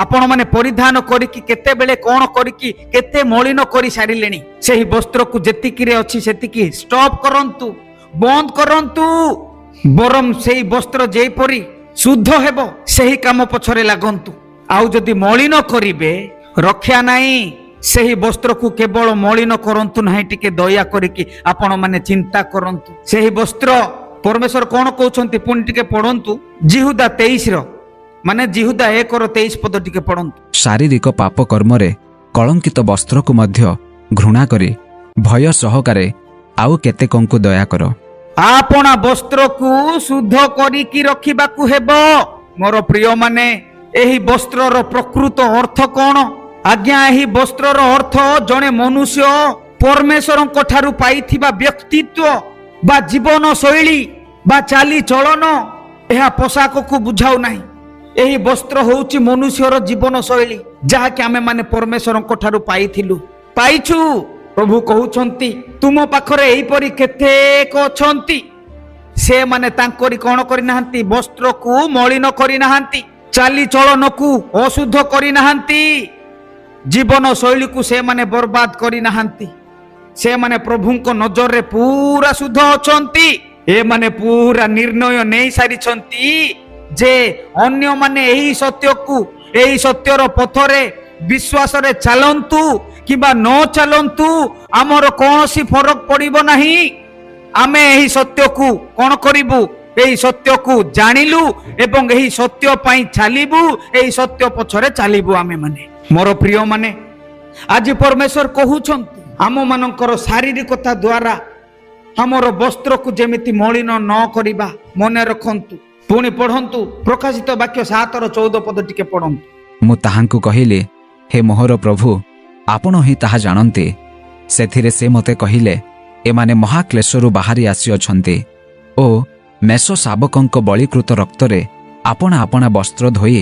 Speaker 1: ଆପଣମାନେ ପରିଧାନ କରିକି କେତେବେଳେ କ'ଣ କରିକି କେତେ ମଳିନ କରିସାରିଲେଣି। ସେହି ବସ୍ତ୍ରକୁ ଯେତିକିରେ ଅଛି ସେତିକି ଷ୍ଟପ୍ କରନ୍ତୁ, ବନ୍ଦ କରନ୍ତୁ। ବରଂ ସେହି ବସ୍ତ୍ର ଯେପରି ଶୁଦ୍ଧ ହେବ ସେହି କାମ ପଛରେ ଲାଗନ୍ତୁ। ଆଉ ଯଦି ମଳିନ କରିବେ, ରକ୍ଷା ନାହିଁ। ସେହି ବସ୍ତ୍ରକୁ କେବଳ ମଳିନ କରନ୍ତୁ ନାହିଁ, ଟିକେ ଦୟା କରିକି ଆପଣମାନେ ଚିନ୍ତା କରନ୍ତୁ। ସେହି ବସ୍ତ୍ର ପରମେଶ୍ୱର କ'ଣ କହୁଛନ୍ତି ପୁଣି ଟିକେ ପଢ଼ନ୍ତୁ। ଜିହୁଦା 23 ମାନେ ଜିହୁଦା 1:23 ପଦ ଟିକେ ପଢ଼ନ୍ତୁ।
Speaker 2: ଶାରୀରିକ ପାପ କର୍ମରେ କଳଙ୍କିତ ବସ୍ତ୍ରକୁ ମଧ୍ୟ ଘୃଣା କରି ଭୟ ସହକାରେ ଆଉ କେତେକଙ୍କୁ ଦୟା କର।
Speaker 1: ଆପଣା ବସ୍ତ୍ରକୁ ଶୁଦ୍ଧ କରିକି ରଖିବାକୁ ହେବ। ମୋର ପ୍ରିୟମାନେ, ଏହି ବସ୍ତ୍ରର ପ୍ରକୃତ ଅର୍ଥ କ'ଣ? ଆଜ୍ଞା, ଏହି ବସ୍ତ୍ରର ଅର୍ଥ ଜଣେ ମନୁଷ୍ୟ ପରମେଶ୍ୱରଙ୍କ ଠାରୁ ପାଇଥିବା ବ୍ୟକ୍ତିତ୍ୱ ବା ଜୀବନ ଶୈଳୀ ବା ଚାଲିଚଳନ, ଏହା ପୋଷାକକୁ ବୁଝାଉ ନାହିଁ। ଏହି ବସ୍ତ୍ର ହେଉଛି ମନୁଷ୍ୟର ଜୀବନ ଶୈଳୀ, ଯାହାକି ଆମେ ମାନେ ପରମେଶ୍ୱରଙ୍କ ଠାରୁ ପାଇଛୁ। ପ୍ରଭୁ କହୁଛନ୍ତି, ତୁମ ପାଖରେ ଏହିପରି କେତେକ ଅଛନ୍ତି, ସେମାନେ ତାଙ୍କରି କ'ଣ କରିନାହାନ୍ତି? ବସ୍ତ୍ରକୁ ମଳିନ କରିନାହାନ୍ତି, ଚାଲିଚଳନକୁ ଅଶୁଦ୍ଧ କରିନାହାନ୍ତି, ଜୀବନ ଶୈଳୀକୁ ସେମାନେ ବର୍ବାଦ କରିନାହାନ୍ତି। ସେମାନେ ପ୍ରଭୁଙ୍କ ନଜରରେ ପୁରା ଶୁଦ୍ଧ ଅଛନ୍ତି। ଏମାନେ ପୁରା ନିର୍ଣ୍ଣୟ ନେଇ ସାରିଛନ୍ତି ଯେ ଅନ୍ୟମାନେ ଏହି ସତ୍ୟକୁ, ଏହି ସତ୍ୟର ପଥରେ ବିଶ୍ୱାସରେ ଚାଲନ୍ତୁ କିମ୍ବା ନ ଚାଲନ୍ତୁ, ଆମର କୌଣସି ଫରକ ପଡ଼ିବ ନାହିଁ। ଆମେ ଏହି ସତ୍ୟକୁ କ'ଣ କରିବୁ? ଏହି ସତ୍ୟକୁ ଜାଣିଲୁ ଏବଂ ଏହି ସତ୍ୟ ପାଇଁ ଚାଲିବୁ, ଏହି ସତ୍ୟ ପଛରେ ଚାଲିବୁ ଆମେ ମାନେ। ମୋର ପ୍ରିୟମାନେ, ଆଜି ପରମେଶ୍ୱର କହୁଛନ୍ତି ଆମମାନଙ୍କର ଶାରୀରିକତା ଦ୍ୱାରା ଆମର ବସ୍ତ୍ରକୁ ଯେମିତି ମଳିନ ନ କରିବା। ମନେ ରଖନ୍ତୁ, ପୁଣି ପଢ଼ନ୍ତୁ ପ୍ରକାଶିତ ବାକ୍ୟ 7:14 ପଦ ଟିକେ ପଢ଼ନ୍ତୁ।
Speaker 2: ମୁଁ ତାହାଙ୍କୁ କହିଲି, ହେ ମୋହର ପ୍ରଭୁ, ଆପଣ ହିଁ ତାହା ଜାଣନ୍ତି। ସେଥିରେ ସେ ମୋତେ କହିଲେ, ଏମାନେ ମହାକ୍ଲେଶରୁ ବାହାରି ଆସିଅଛନ୍ତି ଓ ମେଷ ଶାବକଙ୍କ ବଳୀକୃତ ରକ୍ତରେ ଆପଣା ଆପଣା ବସ୍ତ୍ର ଧୋଇ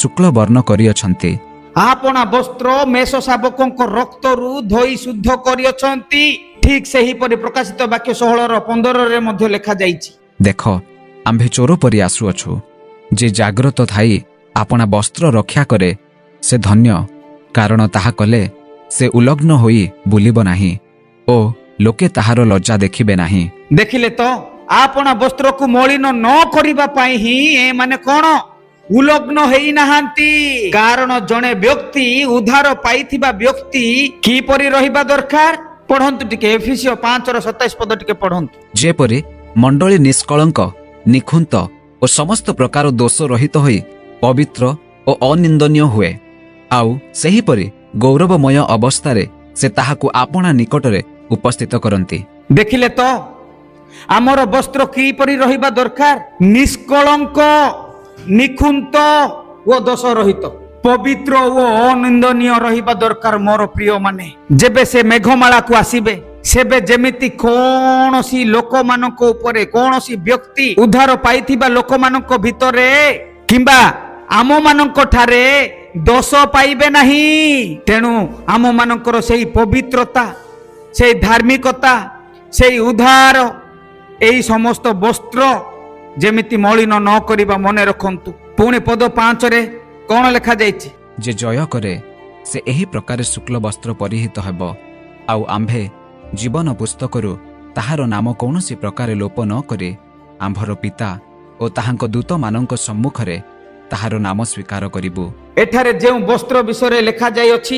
Speaker 2: ଶୁକ୍ଳ ବର୍ଣ୍ଣ କରିଅଛନ୍ତି।
Speaker 1: ଆପଣା ବସ୍ତ୍ର ମେଷ ଶାବକଙ୍କ ରକ୍ତରୁ ଧୋଇ ଶୁଦ୍ଧ କରିଅଛନ୍ତି। ଠିକ୍ ସେହିପରି ପ୍ରକାଶିତ ବାକ୍ୟ 16:15 ମଧ୍ୟ ଲେଖାଯାଇଛି।
Speaker 2: ଦେଖ, ଆମ୍ଭେ ଚୋର ପରି ଆସୁଅଛୁ। ଯେ ଜାଗ୍ରତ ଥାଇ ଆପଣା ବସ୍ତ୍ର ରକ୍ଷା କରେ ସେ ଧନ୍ୟ, କାରଣ ତାହା କଲେ ସେ ଉଲଗ୍ନ ହୋଇ ବୁଲିବ ନାହିଁ ଓ ଲୋକେ ତାହାର ଲଜ୍ଜା ଦେଖିବେ ନାହିଁ।
Speaker 1: ଦେଖିଲେ ତ, ଆପଣା ବସ୍ତ୍ରକୁ ମଳିନ ନ କରିବା ପାଇଁ ହିଁ ଏମାନେ କ'ଣ ଉଲଗ୍ନ ହେଇନାହାନ୍ତି। କାରଣ ଜଣେ ବ୍ୟକ୍ତି, ଉଦ୍ଧାର ପାଇଥିବା ବ୍ୟକ୍ତି କିପରି ରହିବା ଦରକାର? ପଢ଼ନ୍ତୁ ଟିକେ ଏଫେସୀୟ 5:27 ପଦ ଟିକେ ପଢ଼ନ୍ତୁ।
Speaker 2: ଯେପରି ମଣ୍ଡଳୀ ନିଷ୍କଳଙ୍କ, ନିଖୁନ୍ତ ଓ ସମସ୍ତ ପ୍ରକାର ଦୋଷ ରହିତ ହୋଇ ପବିତ୍ର ଓ ଅନିନ୍ଦନୀୟ ହୁଏ, ଆଉ ସେହିପରି ଗୌରବମୟ ଅବସ୍ଥାରେ ସେ ତାହାକୁ ଆପଣା ନିକଟରେ ଉପସ୍ଥିତ କରନ୍ତି।
Speaker 1: ଦେଖିଲେ ତ, ଆମର ବସ୍ତ୍ର କିପରି ରହିବା ଦରକାର? ନିଷ୍କଳଙ୍କ, ନିଖୁନ୍ତ ଓ ଦୋଷ ରହିତ, ପବିତ୍ର ଓ ଅନିନ୍ଦନୀୟ ରହିବା ଦରକାର। ମୋର ପ୍ରିୟମାନେ, ଯେବେ ସେ ମେଘମାଳାକୁ ଆସିବେ, ସେବେ ଯେମିତି କୌଣସି ଲୋକମାନଙ୍କ ଉପରେ, କୌଣସି ବ୍ୟକ୍ତି ଉଦ୍ଧାର ପାଇଥିବା ଲୋକମାନଙ୍କ ଭିତରେ କିମ୍ବା ଆମମାନଙ୍କ ଠାରେ ଦୋଷ ପାଇବେ ନାହିଁ। ତେଣୁ ଆମମାନଙ୍କର ସେହି ପବିତ୍ରତା, ସେହି ଧାର୍ମିକତା, ସେହି ଉଦ୍ଧାର, ଏହି ସମସ୍ତ ବସ୍ତ୍ର ଯେମିତି ମଳିନ ନ କରିବା। ମନେ ରଖନ୍ତୁ, ପୁଣି ପଦ 5ରେ କ'ଣ ଲେଖାଯାଇଛି?
Speaker 2: ଯେ ଜୟ କରେ ସେ ଏହି ପ୍ରକାର ଶୁକ୍ଳ ବସ୍ତ୍ର ପରିହିତ ହେବ, ଆଉ ଆମ୍ଭେ ଜୀବନ ପୁସ୍ତକରୁ ତାହାର ନାମ କୌଣସି ପ୍ରକାରେ ଲୋପ ନ କରି ଆମ୍ଭର ପିତା ଓ ତାହାଙ୍କ ଦୂତମାନଙ୍କ ସମ୍ମୁଖରେ ତାହାର ନାମ ସ୍ୱୀକାର କରିବୁ।
Speaker 1: ଏଠାରେ ଯେଉଁ ବସ୍ତ୍ର ବିଷୟରେ ଲେଖାଯାଇଅଛି,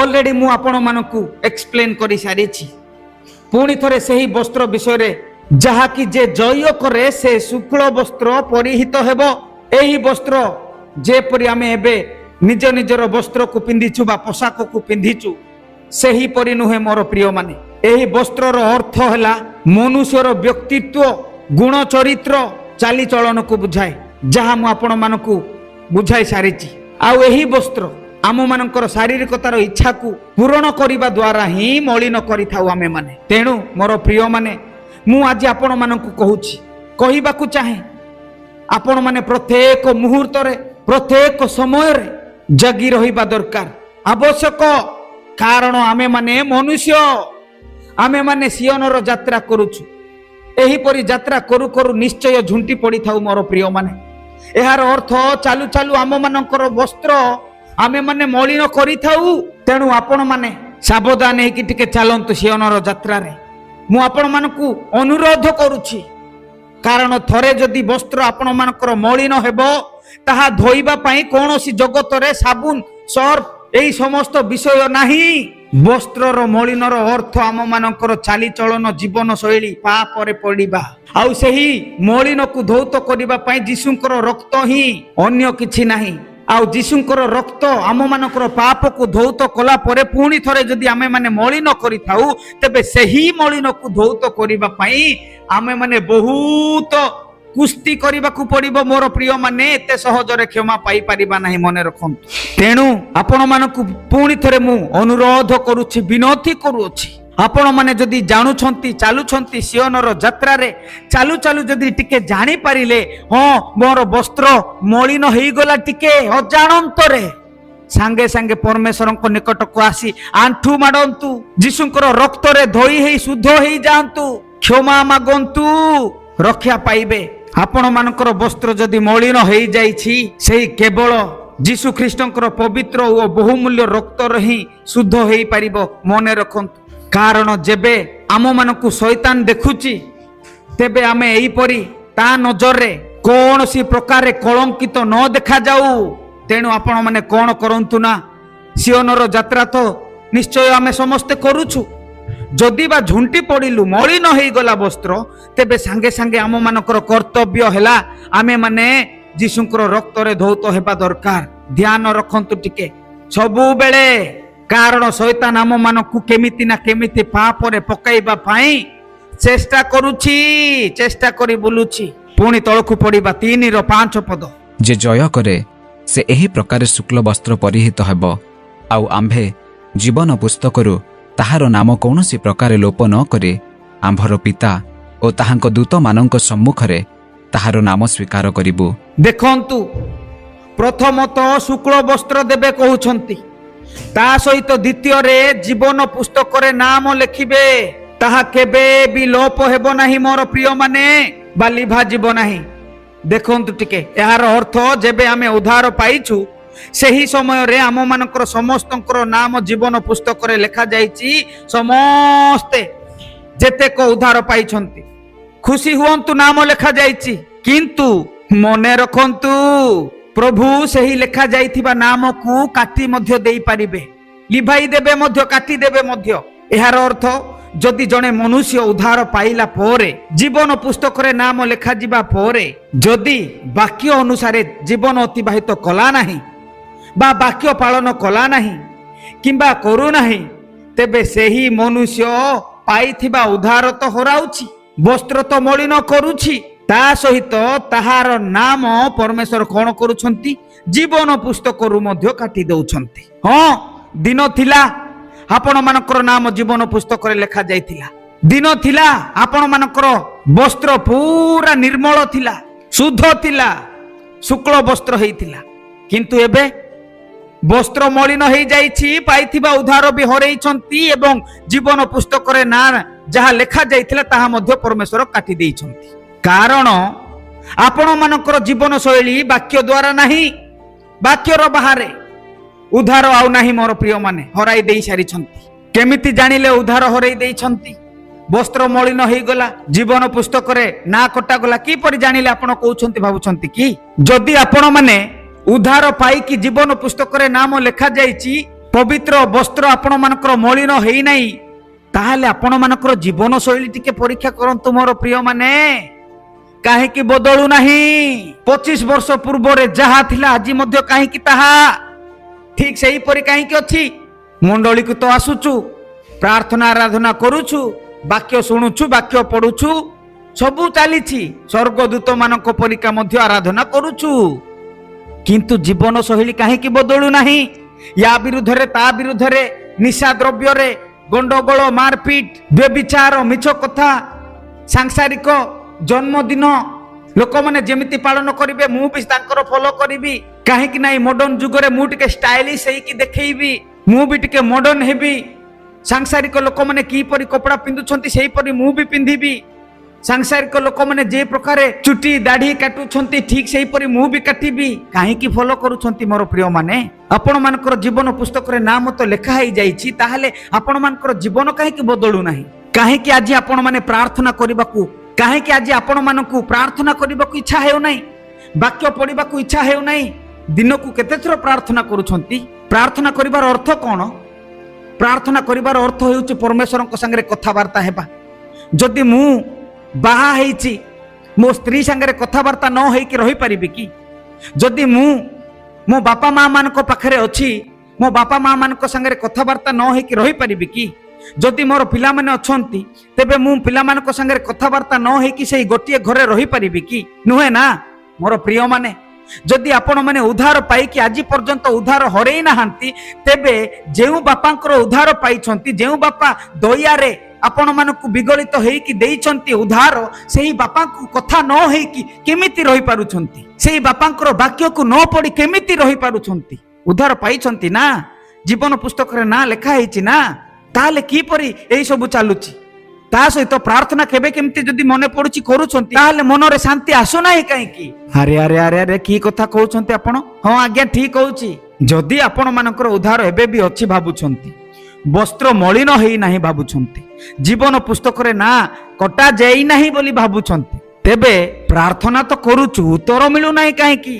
Speaker 1: ଅଲରେଡି ମୁଁ ଆପଣମାନଙ୍କୁ ଏକ୍ସପ୍ଲେନ କରିସାରିଛି। ପୁଣି ଥରେ ସେହି ବସ୍ତ୍ର ବିଷୟରେ, ଯାହାକି ଯେ ଜୟ କରେ ସେ ଶୁକ୍ଳ ବସ୍ତ୍ର ପରିହିତ ହେବ। ଏହି ବସ୍ତ୍ର ଯେପରି ଆମେ ଏବେ ନିଜ ନିଜର ବସ୍ତ୍ରକୁ ପିନ୍ଧିଛୁ ବା ପୋଷାକକୁ ପିନ୍ଧିଛୁ ସେହିପରି ନୁହେଁ ମୋର ପ୍ରିୟମାନେ। ଏହି ବସ୍ତ୍ରର ଅର୍ଥ ହେଲା ମନୁଷ୍ୟର ବ୍ୟକ୍ତିତ୍ୱ, ଗୁଣ, ଚରିତ୍ର, ଚାଲିଚଳନକୁ ବୁଝାଏ, ଯାହା ମୁଁ ଆପଣମାନଙ୍କୁ ବୁଝାଇ ସାରିଛି। ଆଉ ଏହି ବସ୍ତ୍ର ଆମମାନଙ୍କର ଶାରୀରିକତାର ଇଚ୍ଛାକୁ ପୂରଣ କରିବା ଦ୍ୱାରା ହିଁ ମଳିନ କରିଥାଉ ଆମେମାନେ। ତେଣୁ ମୋର ପ୍ରିୟମାନେ, ମୁଁ ଆଜି ଆପଣମାନଙ୍କୁ କହୁଛି, କହିବାକୁ ଚାହେଁ, ଆପଣମାନେ ପ୍ରତ୍ୟେକ ମୁହୂର୍ତ୍ତରେ ପ୍ରତ୍ୟେକ ସମୟରେ ଜଗି ରହିବା ଦରକାର, ଆବଶ୍ୟକ। କାରଣ ଆମେମାନେ ମନୁଷ୍ୟ, ଆମେମାନେ ସିୟନର ଯାତ୍ରା କରୁଛୁ। ଏହିପରି ଯାତ୍ରା କରୁ କରୁ ନିଶ୍ଚୟ ଝୁଣ୍ଟି ପଡ଼ିଥାଉ ମୋର ପ୍ରିୟମାନେ। ଏହାର ଅର୍ଥ ଚାଲୁ ଚାଲୁ ଆମମାନଙ୍କର ବସ୍ତ୍ର ଆମେମାନେ ମଳିନ କରିଥାଉ। ତେଣୁ ଆପଣମାନେ ସାବଧାନ ହେଇକି ଟିକେ ଚାଲନ୍ତୁ ସିୟନର ଯାତ୍ରାରେ, ମୁଁ ଆପଣମାନଙ୍କୁ ଅନୁରୋଧ କରୁଛି। କାରଣ ଥରେ ଯଦି ବସ୍ତ୍ର ଆପଣମାନଙ୍କର ମଳିନ ହେବ, ତାହା ଧୋଇବା ପାଇଁ କୌଣସି ଜଗତରେ ସାବୁନ, ସର୍ଫ ଏହି ସମସ୍ତ ବିଷୟ ନାହିଁ। ବସ୍ତ୍ରର ମଳିନର ଅର୍ଥ ଆମମାନଙ୍କର ଚାଲିଚଳନ, ଜୀବନ ଶୈଳୀ, ପାପରେ ପଡ଼ିବା। ଆଉ ସେହି ମଳିନକୁ ଧୌତ କରିବା ପାଇଁ ଯୀଶୁଙ୍କର ରକ୍ତ ହିଁ, ଅନ୍ୟ କିଛି ନାହିଁ। ଆଉ ଯୀଶୁଙ୍କର ରକ୍ତ ଆମମାନଙ୍କର ପାପକୁ ଧୌତ କଲା ପରେ ପୁଣି ଥରେ ଯଦି ଆମେମାନେ ମଳିନ କରିଥାଉ, ତେବେ ସେହି ମଳିନକୁ ଧୌତ କରିବା ପାଇଁ ଆମେମାନେ ବହୁତ କୁସ୍ତି କରିବାକୁ ପଡ଼ିବ ମୋର ପ୍ରିୟମାନେ। ଏତେ ସହଜରେ କ୍ଷମା ପାଇପାରିବା ନାହିଁ, ମନେ ରଖନ୍ତୁ। ତେଣୁ ଆପଣମାନଙ୍କୁ ପୁଣି ଥରେ ମୁଁ ଅନୁରୋଧ କରୁଛି, ବିନତି କରୁଅଛି, ଆପଣମାନେ ଯଦି ଜାଣୁଛନ୍ତି, ଚାଲୁଛନ୍ତି ସିୟନର ଯାତ୍ରାରେ, ଚାଲୁ ଚାଲୁ ଯଦି ଟିକେ ଜାଣିପାରିଲେ, ହଁ ମୋର ବସ୍ତ୍ର ମଳିନ ହେଇଗଲା ଟିକେ ଅଜାଣନ୍ତରେ, ସାଙ୍ଗେ ସାଙ୍ଗେ ପରମେଶ୍ୱରଙ୍କ ନିକଟକୁ ଆସି ଆଣ୍ଠୁ ମାଡ଼ନ୍ତୁ, ଯୀଶୁଙ୍କର ରକ୍ତରେ ଧୋଇ ହେଇ ଶୁଦ୍ଧ ହେଇଯାଆନ୍ତୁ, କ୍ଷମା ମାଗନ୍ତୁ, ରକ୍ଷା ପାଇବେ। ଆପଣମାନଙ୍କର ବସ୍ତ୍ର ଯଦି ମଳିନ ହେଇଯାଇଛି, ସେହି କେବଳ ଯୀଶୁ ଖ୍ରୀଷ୍ଟଙ୍କର ପବିତ୍ର ଓ ବହୁମୂଲ୍ୟ ରକ୍ତରେ ହିଁ ଶୁଦ୍ଧ ହେଇପାରିବ, ମନେ ରଖନ୍ତୁ। କାରଣ ଯେବେ ଆମମାନଙ୍କୁ ଶୈତାନ ଦେଖୁଛି, ତେବେ ଆମେ ଏହିପରି ତା ନଜରରେ କୌଣସି ପ୍ରକାରେ କଳଙ୍କିତ ନ ଦେଖାଯାଉ। ତେଣୁ ଆପଣମାନେ କ'ଣ କରନ୍ତୁ ନା, ସିୟନର ଯାତ୍ରା ତ ନିଶ୍ଚୟ ଆମେ ସମସ୍ତେ କରୁଛୁ। ଯଦି ବା ଝୁଣ୍ଟି ପଡ଼ିଲୁ, ମଳିନ ହେଇଗଲା ବସ୍ତ୍ର, ତେବେ ସାଙ୍ଗେ ସାଙ୍ଗେ ଆମମାନଙ୍କର କର୍ତ୍ତବ୍ୟ ହେଲା ଆମେମାନେ ଯୀଶୁଙ୍କର ରକ୍ତରେ ଧୌତ ହେବା ଦରକାର। ଧ୍ୟାନ ରଖନ୍ତୁ ଟିକେ ସବୁବେଳେ, କାରଣ ଶୈତାନ ଆମମାନଙ୍କୁ କେମିତି ନା କେମିତି ପାପରେ ପକାଇବା ପାଇଁ ଚେଷ୍ଟା କରୁଛି, ଚେଷ୍ଟା କରି ବୁଲୁଛି। ପୁଣି ତଳକୁ ପଡ଼ିବା 3:5 ପଦ।
Speaker 2: ଯେ ଜୟ କରେ ସେ ଏହି ପ୍ରକାରେ ଶୁକ୍ଳ ବସ୍ତ୍ର ପରିହିତ ହେବ, ଆଉ ଆମ୍ଭେ ଜୀବନ ପୁସ୍ତକରୁ ତାହାର ନାମ କୌଣସି ପ୍ରକାରେ ଲୋପ ନ କରି ଆମ୍ଭର ପିତା ଓ ତାହାଙ୍କ ଦୂତମାନଙ୍କ ସମ୍ମୁଖରେ ତାହାର ନାମ ସ୍ୱୀକାର କରିବୁ।
Speaker 1: ଦେଖନ୍ତୁ, ପ୍ରଥମତଃ ଶୁକ୍ଳ ବସ୍ତ୍ର ଦେବେ କହୁଛନ୍ତି, ତା ସହିତ ଦ୍ୱିତୀୟରେ ଜୀବନ ପୁସ୍ତକରେ ନାମ ଲେଖିବେ। ତାହା କେବେ ବି ଲୋପ ହେବ ନାହିଁ ମୋର ପ୍ରିୟମାନେ, ବା ଲିଭାଯିବ ନାହିଁ। ଦେଖନ୍ତୁ ଟିକେ, ଏହାର ଅର୍ଥ ଯେବେ ଆମେ ଉଦ୍ଧାର ପାଇଛୁ, ସେହି ସମୟରେ ଆମମାନଙ୍କର ସମସ୍ତଙ୍କର ନାମ ଜୀବନ ପୁସ୍ତକରେ ଲେଖାଯାଇଛି। ସମସ୍ତେ ଯେତେକ ଉଦ୍ଧାର ପାଇଛନ୍ତି ଖୁସି ହୁଅନ୍ତୁ, ନାମ ଲେଖାଯାଇଛି। କିନ୍ତୁ ମନେ ରଖନ୍ତୁ, ପ୍ରଭୁ ସେହି ଲେଖାଯାଇଥିବା ନାମକୁ କାଟି ମଧ୍ୟ ଦେଇପାରିବେ, ଲିଭାଇ ଦେବେ ମଧ୍ୟ, କାଟିଦେବେ ମଧ୍ୟ। ଏହାର ଅର୍ଥ ଯଦି ଜଣେ ମନୁଷ୍ୟ ଉଦ୍ଧାର ପାଇଲା ପରେ, ଜୀବନ ପୁସ୍ତକରେ ନାମ ଲେଖାଯିବା ପରେ ଯଦି ବାକ୍ୟ ଅନୁସାରେ ଜୀବନ ଅତିବାହିତ କଲା ନାହିଁ ବା ବାକ୍ୟ ପାଳନ କଲା ନାହିଁ କିମ୍ବା କରୁନାହିଁ, ତେବେ ସେହି ମନୁଷ୍ୟ ପାଇଥିବା ଉଦ୍ଧାର ତ ହରାଉଛି, ବସ୍ତ୍ର ତ ମଳିନ କରୁଛି, ତା ସହିତ ତାହାର ନାମ ପରମେଶ୍ୱର କ'ଣ କରୁଛନ୍ତି? ଜୀବନ ପୁସ୍ତକରୁ ମଧ୍ୟ କାଟି ଦେଉଛନ୍ତି। ହଁ, ଦିନ ଥିଲା ଆପଣମାନଙ୍କର ନାମ ଜୀବନ ପୁସ୍ତକରେ ଲେଖାଯାଇଥିଲା। ଦିନ ଥିଲା ଆପଣମାନଙ୍କର ବସ୍ତ୍ର ପୁରା ନିର୍ମଳ ଥିଲା, ଶୁଦ୍ଧ ଥିଲା, ଶୁକ୍ଳ ବସ୍ତ୍ର ହେଇଥିଲା। କିନ୍ତୁ ଏବେ ବସ୍ତ୍ର ମଳିନ ହେଇଯାଇଛି, ପାଇଥିବା ଉଦ୍ଧାର ବି ହରେଇଛନ୍ତି ଏବଂ ଜୀବନ ପୁସ୍ତକରେ ନାଁ ଯାହା ଲେଖାଯାଇଥିଲା ତାହା ମଧ୍ୟ ପରମେଶ୍ୱର କାଟି ଦେଇଛନ୍ତି। କାରଣ ଆପଣମାନଙ୍କର ଜୀବନ ଶୈଳୀ ବାକ୍ୟ ଦ୍ୱାରା ନାହିଁ, ବାକ୍ୟର ବାହାରେ ଉଦ୍ଧାର ଆଉ ନାହିଁ ମୋର ପ୍ରିୟମାନେ, ହରାଇ ଦେଇ ସାରିଛନ୍ତି। କେମିତି ଜାଣିଲେ ଉଦ୍ଧାର ହରେଇ ଦେଇଛନ୍ତି? ବସ୍ତ୍ର ମଳିନ ହେଇଗଲା, ଜୀବନ ପୁସ୍ତକରେ ନାଁ କଟାଗଲା, କିପରି ଜାଣିଲେ ଆପଣ କହୁଛନ୍ତି, ଭାବୁଛନ୍ତି କି? ଯଦି ଆପଣମାନେ ଉଦ୍ଧାର ପାଇକି ଜୀବନ ପୁସ୍ତକରେ ନାମ ଲେଖାଯାଇଛି, ପବିତ୍ର ବସ୍ତ୍ର ଆପଣମାନଙ୍କର ମଳିନ ହେଇନାହିଁ, ତାହେଲେ ଆପଣମାନଙ୍କର ଜୀବନ ଶୈଳୀ ଟିକେ ପରୀକ୍ଷା କରନ୍ତୁ ମୋର ପ୍ରିୟମାନେ। କାହିଁକି ବଦଳୁ ନାହିଁ? 25 ବର୍ଷ ପୂର୍ବରେ ଯାହା ଥିଲା ଆଜି ମଧ୍ୟ କାହିଁକି ତାହା ଠିକ ସେହିପରି କାହିଁକି ଅଛି? ମଣ୍ଡଳୀକୁ ତ ଆସୁଛୁ, ପ୍ରାର୍ଥନା ଆରାଧନା କରୁଛୁ, ବାକ୍ୟ ଶୁଣୁଛୁ, ବାକ୍ୟ ପଢୁଛୁ, ସବୁ ଚାଲିଛି, ସ୍ୱର୍ଗଦୂତ ମାନଙ୍କ ପରିକା ମଧ୍ୟ ଆରାଧନା କରୁଛୁ, କିନ୍ତୁ ଜୀବନ ଶୈଳୀ କାହିଁକି ବଦଳୁ ନାହିଁ? ୟା ବିରୁଦ୍ଧରେ ତା ବିରୁଦ୍ଧରେ, ନିଶା ଦ୍ରବ୍ୟରେ ଗଣ୍ଡଗୋଳ, ମାରପିଟ, ବ୍ୟଭିଚାର, ମିଛ କଥା, ସାଂସାରିକ ଜନ୍ମଦିନ ଲୋକମାନେ ଯେମିତି ପାଳନ କରିବେ ମୁଁ ବି ତାଙ୍କର ଫଲୋ କରିବି। କାହିଁକି ନାହିଁ ମଡର୍ଣ୍ଣ ଯୁଗରେ ମୁଁ ଟିକେ ଷ୍ଟାଇଲିଶ ହେଇକି ଦେଖେଇବି, ମୁଁ ବି ଟିକେ ମଡର୍ଣ୍ଣ ହେବି। ସାଂସାରିକ ଲୋକମାନେ କିପରି କପଡ଼ା ପିନ୍ଧୁଛନ୍ତି ସେହିପରି ମୁଁ ବି ପିନ୍ଧିବି। ସାଂସାରିକ ଲୋକମାନେ ଯେ ପ୍ରକାରେ ଚୁଟି ଦାଢି କାଟୁଛନ୍ତି ଠିକ ସେହିପରି ମୁଁ ବି କାଟିବି। କାହିଁକି ଫଲୋ କରୁଛନ୍ତି ମୋର ପ୍ରିୟମାନେ? ଆପଣମାନଙ୍କର ଜୀବନ ପୁସ୍ତକରେ ନାମ ତ ଲେଖା ହେଇଯାଇଛି, ତାହେଲେ ଆପଣମାନଙ୍କର ଜୀବନ କାହିଁକି ବଦଳୁ ନାହିଁ? କାହିଁକି ଆଜି ଆପଣମାନେ ପ୍ରାର୍ଥନା କରିବାକୁ, କାହିଁକି ଆଜି ଆପଣମାନଙ୍କୁ ପ୍ରାର୍ଥନା କରିବାକୁ ଇଚ୍ଛା ହେଉନାହିଁ? ବାକ୍ୟ ପଢିବାକୁ ଇଚ୍ଛା ହେଉନାହିଁ? ଦିନକୁ କେତେ ଥର ପ୍ରାର୍ଥନା କରୁଛନ୍ତି? ପ୍ରାର୍ଥନା କରିବାର ଅର୍ଥ କ'ଣ? ପ୍ରାର୍ଥନା କରିବାର ଅର୍ଥ ହେଉଛି ପରମେଶ୍ୱରଙ୍କ ସାଙ୍ଗରେ କଥାବାର୍ତ୍ତା ହେବା। ଯଦି ମୁଁ ବାହା ହେଇଛି, ମୋ ସ୍ତ୍ରୀ ସାଙ୍ଗରେ କଥାବାର୍ତ୍ତା ନ ହେଇକି ରହିପାରିବି କି? ଯଦି ମୁଁ ମୋ ବାପା ମା ମାନଙ୍କ ପାଖରେ ଅଛି, ମୋ ବାପା ମା ମାନଙ୍କ ସାଙ୍ଗରେ କଥାବାର୍ତ୍ତା ନ ହେଇକି ରହିପାରିବି କି? ଯଦି ମୋର ପିଲାମାନେ ଅଛନ୍ତି, ତେବେ ମୁଁ ପିଲାମାନଙ୍କ ସାଙ୍ଗରେ କଥାବାର୍ତ୍ତା ନ ହେଇକି ସେଇ ଗୋଟିଏ ଘରେ ରହିପାରିବି କି? ନୁହେଁ ନା ମୋର ପ୍ରିୟମାନେ। ଯଦି ଆପଣମାନେ ଉଦ୍ଧାର ପାଇକି ଆଜି ପର୍ଯ୍ୟନ୍ତ ଉଦ୍ଧାର ହରେଇ ନାହାନ୍ତି, ତେବେ ଯେଉଁ ବାପାଙ୍କର ଉଦ୍ଧାର ପାଇଛନ୍ତି, ଯେଉଁ ବାପା ଦୟାରେ ଆପଣମାନଙ୍କୁ ବିଗଳିତ ହେଇକି ଦେଇଛନ୍ତି ଉଦ୍ଧାର, ସେହି ବାପାଙ୍କୁ କଥା ନ ହେଇକି କେମିତି ରହିପାରୁଛନ୍ତି? ସେହି ବାପାଙ୍କର ବାକ୍ୟକୁ ନ ପଢି କେମିତି ରହିପାରୁଛନ୍ତି? ଉଦ୍ଧାର ପାଇଛନ୍ତି ନା, ଜୀବନ ପୁସ୍ତକରେ ନା ଲେଖା ହେଇଛି ନା, ତାହେଲେ କିପରି ଏଇ ସବୁ ଚାଲୁଛି? ତା ସହିତ ପ୍ରାର୍ଥନା କେବେ କେମିତି ଯଦି ମନେ ପଡୁଛି କରୁଛନ୍ତି, ତାହେଲେ ମନରେ ଶାନ୍ତି ଆସୁନାହିଁ କାହିଁକି? ଆରେ ଆରେ ଆରେ ଆରେ କି କଥା କହୁଛନ୍ତି ଆପଣ? ହଁ ଆଜ୍ଞା ଠିକ କହୁଛି। ଯଦି ଆପଣ ମାନଙ୍କର ଉଦ୍ଧାର ଏବେ ବି ଅଛି ଭାବୁଛନ୍ତି, ବସ୍ତ୍ର ମଳିନ ହେଇନାହିଁ ଭାବୁଛନ୍ତି, ଜୀବନ ପୁସ୍ତକରେ ନା କଟା ଯାଇନାହିଁ ବୋଲି ଭାବୁଛନ୍ତି, ତେବେ ପ୍ରାର୍ଥନା ତ କରୁଛୁ, ଉତ୍ତର ମିଳୁନାହିଁ କାହିଁକି?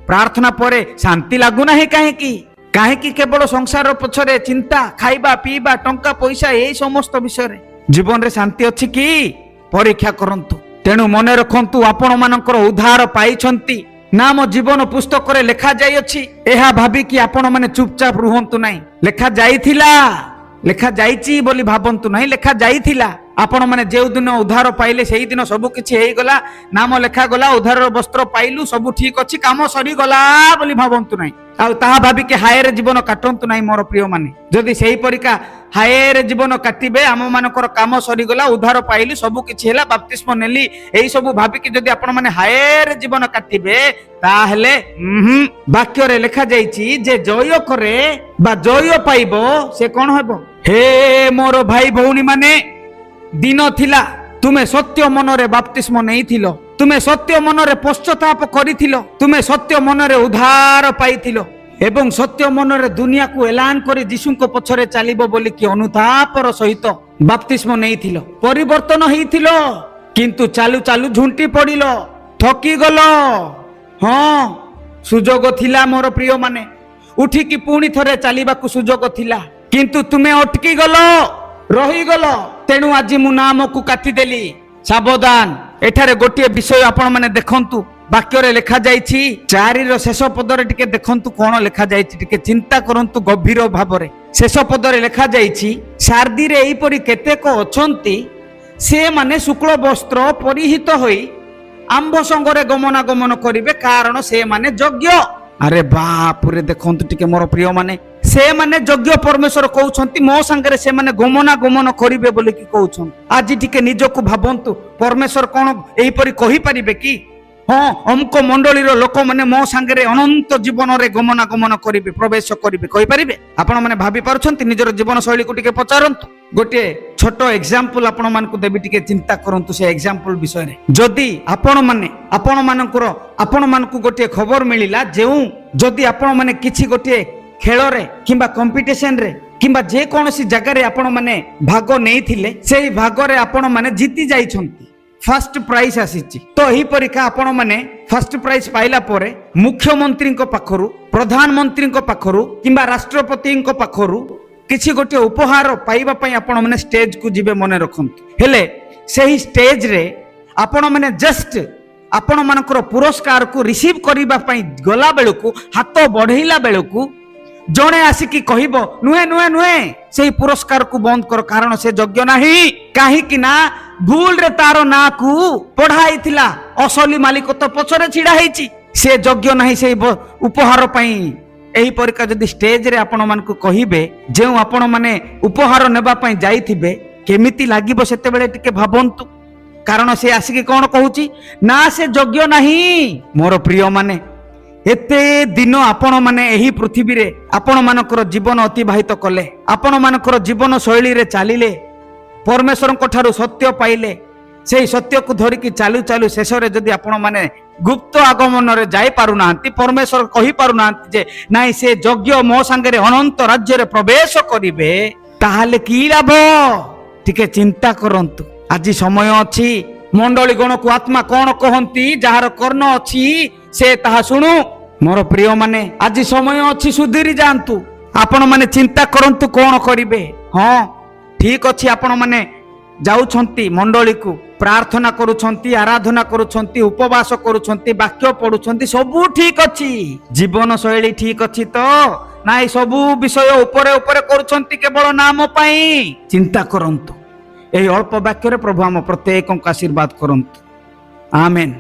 Speaker 1: ପ୍ରାର୍ଥନା ପରେ ଶାନ୍ତି ଲାଗୁନାହିଁ କାହିଁକି? କାହିଁକି କେବଳ ସଂସାର ପଛରେ ଚିନ୍ତା, ଖାଇବା ପିଇବା, ଟଙ୍କା ପଇସା, ଏଇ ସମସ୍ତ ବିଷୟରେ? ଜୀବନରେ ଶାନ୍ତି ଅଛି କି? ପରୀକ୍ଷା କରନ୍ତୁ। ତେଣୁ ମନେ ରଖନ୍ତୁ, ଆପଣ ମାନଙ୍କର ଉଦ୍ଧାର ପାଇଛନ୍ତି, ନାମ ଜୀବନ ପୁସ୍ତକରେ ଲେଖା ଯାଇଅଛି। ଏହା ଭାବିକି ଆପଣ ମାନେ ଚୁପଚାପ ରୁହନ୍ତୁ ନାହିଁ। ଲେଖା ଯାଇଥିଲା, ଲେଖା ଯାଇଛି ବୋଲି ଭାବନ୍ତୁ ନାହିଁ, ଲେଖା ଯାଇଥିଲା। ଆପଣ ମାନେ ଯେଉଁ ଦିନ ଉଦ୍ଧାର ପାଇଲେ ସେଇ ଦିନ ସବୁ କିଛି ହେଇଗଲା, ନାମ ଲେଖାଗଲା, ଉଦ୍ଧାରର ବସ୍ତ୍ର ପାଇଲୁ, ସବୁ ଠିକ ଅଛି, କାମ ସରିଗଲା ବୋଲି ଭାବନ୍ତୁ ନାହିଁ। ଆଉ ତାହା ଭାବିକି ହାୟରେ ଜୀବନ କାଟନ୍ତୁ ନାହିଁ ମୋର ପ୍ରିୟମାନେ। ଯଦି ସେହି ପରିକା ହାୟରେ ଜୀବନ କାଟିବେ, ଆମ ମାନଙ୍କର କାମ ସରିଗଲା, ଉଦ୍ଧାର ପାଇଲୁ, ସବୁ କିଛି ହେଲା, ବାପ୍ତିସ୍ମ ନେଲି, ଏଇ ସବୁ ଭାବିକି ଯଦି ଆପଣ ମାନେ ହାୟରେ ଜୀବନ କାଟିବେ, ତାହେଲେ ବାକ୍ୟରେ ଲେଖା ଯାଇଛି ଯେ ଜୟ କରେ ବା ଜୟ ପାଇବ ସେ କଣ ହେବ? ହେ ମୋର ଭାଇ ଭଉଣୀ ମାନେ, ଦିନ ଥିଲା ତୁମେ ସତ୍ୟ ମନରେ ବାପ୍ତିସ୍ମ ନେଇଥିଲ, ତୁମେ ସତ୍ୟ ମନରେ ପଶ୍ଚାତାପ କରିଥିଲ, ତୁମେ ସତ୍ୟ ମନରେ ଉଦ୍ଧାର ପାଇଥିଲ ଏବଂ ସତ୍ୟ ମନରେ ଦୁନିଆକୁ ଏଲାନ କରି ଯୀଶୁଙ୍କ ପଛରେ ଚାଲିବ ବୋଲିକି ଅନୁତାପର ସହିତ ବାପ୍ତିସ୍ମ ନେଇଥିଲ, ପରିବର୍ତ୍ତନ ହେଇଥିଲ, କିନ୍ତୁ ଚାଲୁ ଚାଲୁ ଝୁଣ୍ଟି ପଡିଲ, ଥକିଗଲ। ହଁ ସୁଯୋଗ ଥିଲା ମୋର ପ୍ରିୟମାନେ, ଉଠିକି ପୁଣି ଥରେ ଚାଲିବାକୁ ସୁଯୋଗ ଥିଲା, କିନ୍ତୁ ତୁମେ ଅଟକି ଗଲ, ରହିଗଲ। ତେଣୁ ଆଜି ମୁଁ ନାମକୁ କାଟିଦେଲି। ସାବଧାନ, ଏଠାରେ ଗୋଟିଏ ବିଷୟ ଆପଣ ମାନେ ଦେଖନ୍ତୁ, ବାକ୍ୟରେ ଲେଖା ଯାଇଛି 4ର ଶେଷ ପଦରେ ଟିକେ ଦେଖନ୍ତୁ କଣ ଲେଖା ଯାଇଛି, ଟିକେ ଚିନ୍ତା କରନ୍ତୁ ଗଭୀର ଭାବରେ। ଶେଷ ପଦରେ ଲେଖା ଯାଇଛି, ସାର୍ଦିରେ ଏହିପରି କେତେକ ଅଛନ୍ତି, ସେମାନେ ଶୁକ୍ଳ ବସ୍ତ୍ର ପରିହିତ ହୋଇ ଆମ୍ଭ ସଙ୍ଗରେ ଗମନାଗମନ କରିବେ, କାରଣ ସେମାନେ ଯୋଗ୍ୟ। ଆରେ ବାପରେ, ଦେଖନ୍ତୁ ଟିକେ ମୋର ପ୍ରିୟ ମାନେ, ସେମାନେ ଯୋଗ୍ୟ ପରମେଶ୍ୱର କହୁଛନ୍ତି, ମୋ ସାଙ୍ଗରେ ସେମାନେ ଗମନାଗମନ କରିବେ ବୋଲିକି କହୁଛନ୍ତି। ଆଜି ଟିକେ ନିଜକୁ ଭାବନ୍ତୁ, ପରମେଶ୍ୱର କଣ ଏହିପରି କହିପାରିବେ କି? ହଁ, ଅମୁକ ମଣ୍ଡଳୀର ଲୋକମାନେ ମୋ ସାଙ୍ଗରେ ଅନନ୍ତ ଜୀବନରେ ଗମନାଗମନ କରିବେ, ପ୍ରବେଶ କରିବେ, କହିପାରିବେ? ଆପଣ ମାନେ ଭାବି ପାରୁଛନ୍ତି? ନିଜର ଜୀବନ ଶୈଳୀକୁ ଟିକେ ପଚାରନ୍ତୁ। ଗୋଟିଏ ଛୋଟ ଏକ୍ସାମ୍ପଲ ଆପଣ ମାନଙ୍କୁ ଦେବି, ଟିକେ ଚିନ୍ତା କରନ୍ତୁ ସେ ଏକ୍ସାମ୍ପଲ ବିଷୟରେ। ଯଦି ଆପଣ ମାନଙ୍କୁ ଗୋଟିଏ ଖବର ମିଳିଲା, ଯଦି ଆପଣ ମାନେ କିଛି ଗୋଟିଏ ଖେଳରେ କିମ୍ବା କମ୍ପିଟିସନରେ କିମ୍ବା ଯେକୌଣସି ଜାଗାରେ ଆପଣ ମାନେ ଭାଗ ନେଇଥିଲେ, ସେଇ ଭାଗରେ ଆପଣ ମାନେ ଜିତି ଯାଇଛନ୍ତି, ଫାର୍ଷ୍ଟ ପ୍ରାଇଜ ଆସିଛି, ତ ଏହି ପରୀକ୍ଷା ଆପଣ ମାନେ ଫାର୍ଷ୍ଟ ପ୍ରାଇଜ ପାଇଲା ପରେ ମୁଖ୍ୟମନ୍ତ୍ରୀଙ୍କ ପାଖରୁ, ପ୍ରଧାନମନ୍ତ୍ରୀଙ୍କ ପାଖରୁ କିମ୍ବା ରାଷ୍ଟ୍ରପତିଙ୍କ ପାଖରୁ କିଛି ଗୋଟିଏ ଉପହାର ପାଇବା ପାଇଁ ଆପଣ ମାନେ ଷ୍ଟେଜକୁ ଯିବେ, ମନେ ରଖନ୍ତୁ। ହେଲେ ସେହି ଷ୍ଟେଜରେ ଆପଣ ମାନେ ଜଷ୍ଟ आपण मानकर पुरस्कार को रिसीव करबा पई गला बेलकु हाथ बढ़ेला बेलकु जणे आसिकी कहबो नुहे नुहे नुहे सेही पुरस्कार को बंद कर कारण से योग्य नहीं काहे कि ना भूल रे तारो ना को पढ़ाई थिला असली मालिक तो पछरे छिड़ा हेची से योग्य नहीं से उपहार पई एही परिका जदि स्टेज रे आपण मान को कहिबे जे आपण माने उपहार नेबा पई जाईथिबे केमिति लागिबो सेते बेले टिके भाबंतु कारण से आसिकी कौन कहूची ना से योग्य नहीं मोर प्रिय माने एते दिन आपण माने एही पृथ्वी रे आपण मानकर जीवन अतिबाहित कले आपण मानकर जीवन शैली रे चालिले परमेश्वर को ठारू सत्य पाइले से सत्य को धरिकी चालू चालू शेष रे जदि आपण माने गुप्त आगमन रे जाई पारु नांती परमेश्वर कहि पारु नांती जे नाइ से योग्य मो संगे रे अनंत राज्य रे प्रवेश करिवे ताहाले की लाभ टिके चिंता करंतु आज समय अच्छी मंडली गण को आत्मा कौन कहती जार कर्ण अच्छी से ताहा शुणु मोर प्रिय माने आज समय अच्छी सुधीरी जातु आपण माने चिंता करंतु कौन करिवे हाँ ठीक अच्छी आपण माने जाउछंती मंडली को प्रार्थना करुछंती आराधना करुछंती उपवास करुछंती वाक्य पढ़ुछंती सबू ठीक अच्छी जीवन शैली ठीक अच्छी तो नाई सबू विषय उपरे उपरे करुछंती केवल नाम पाई चिंता करंतु एही अल्प वाक्य प्रभु आम प्रत्येक आशीर्वाद करंतु आमेन।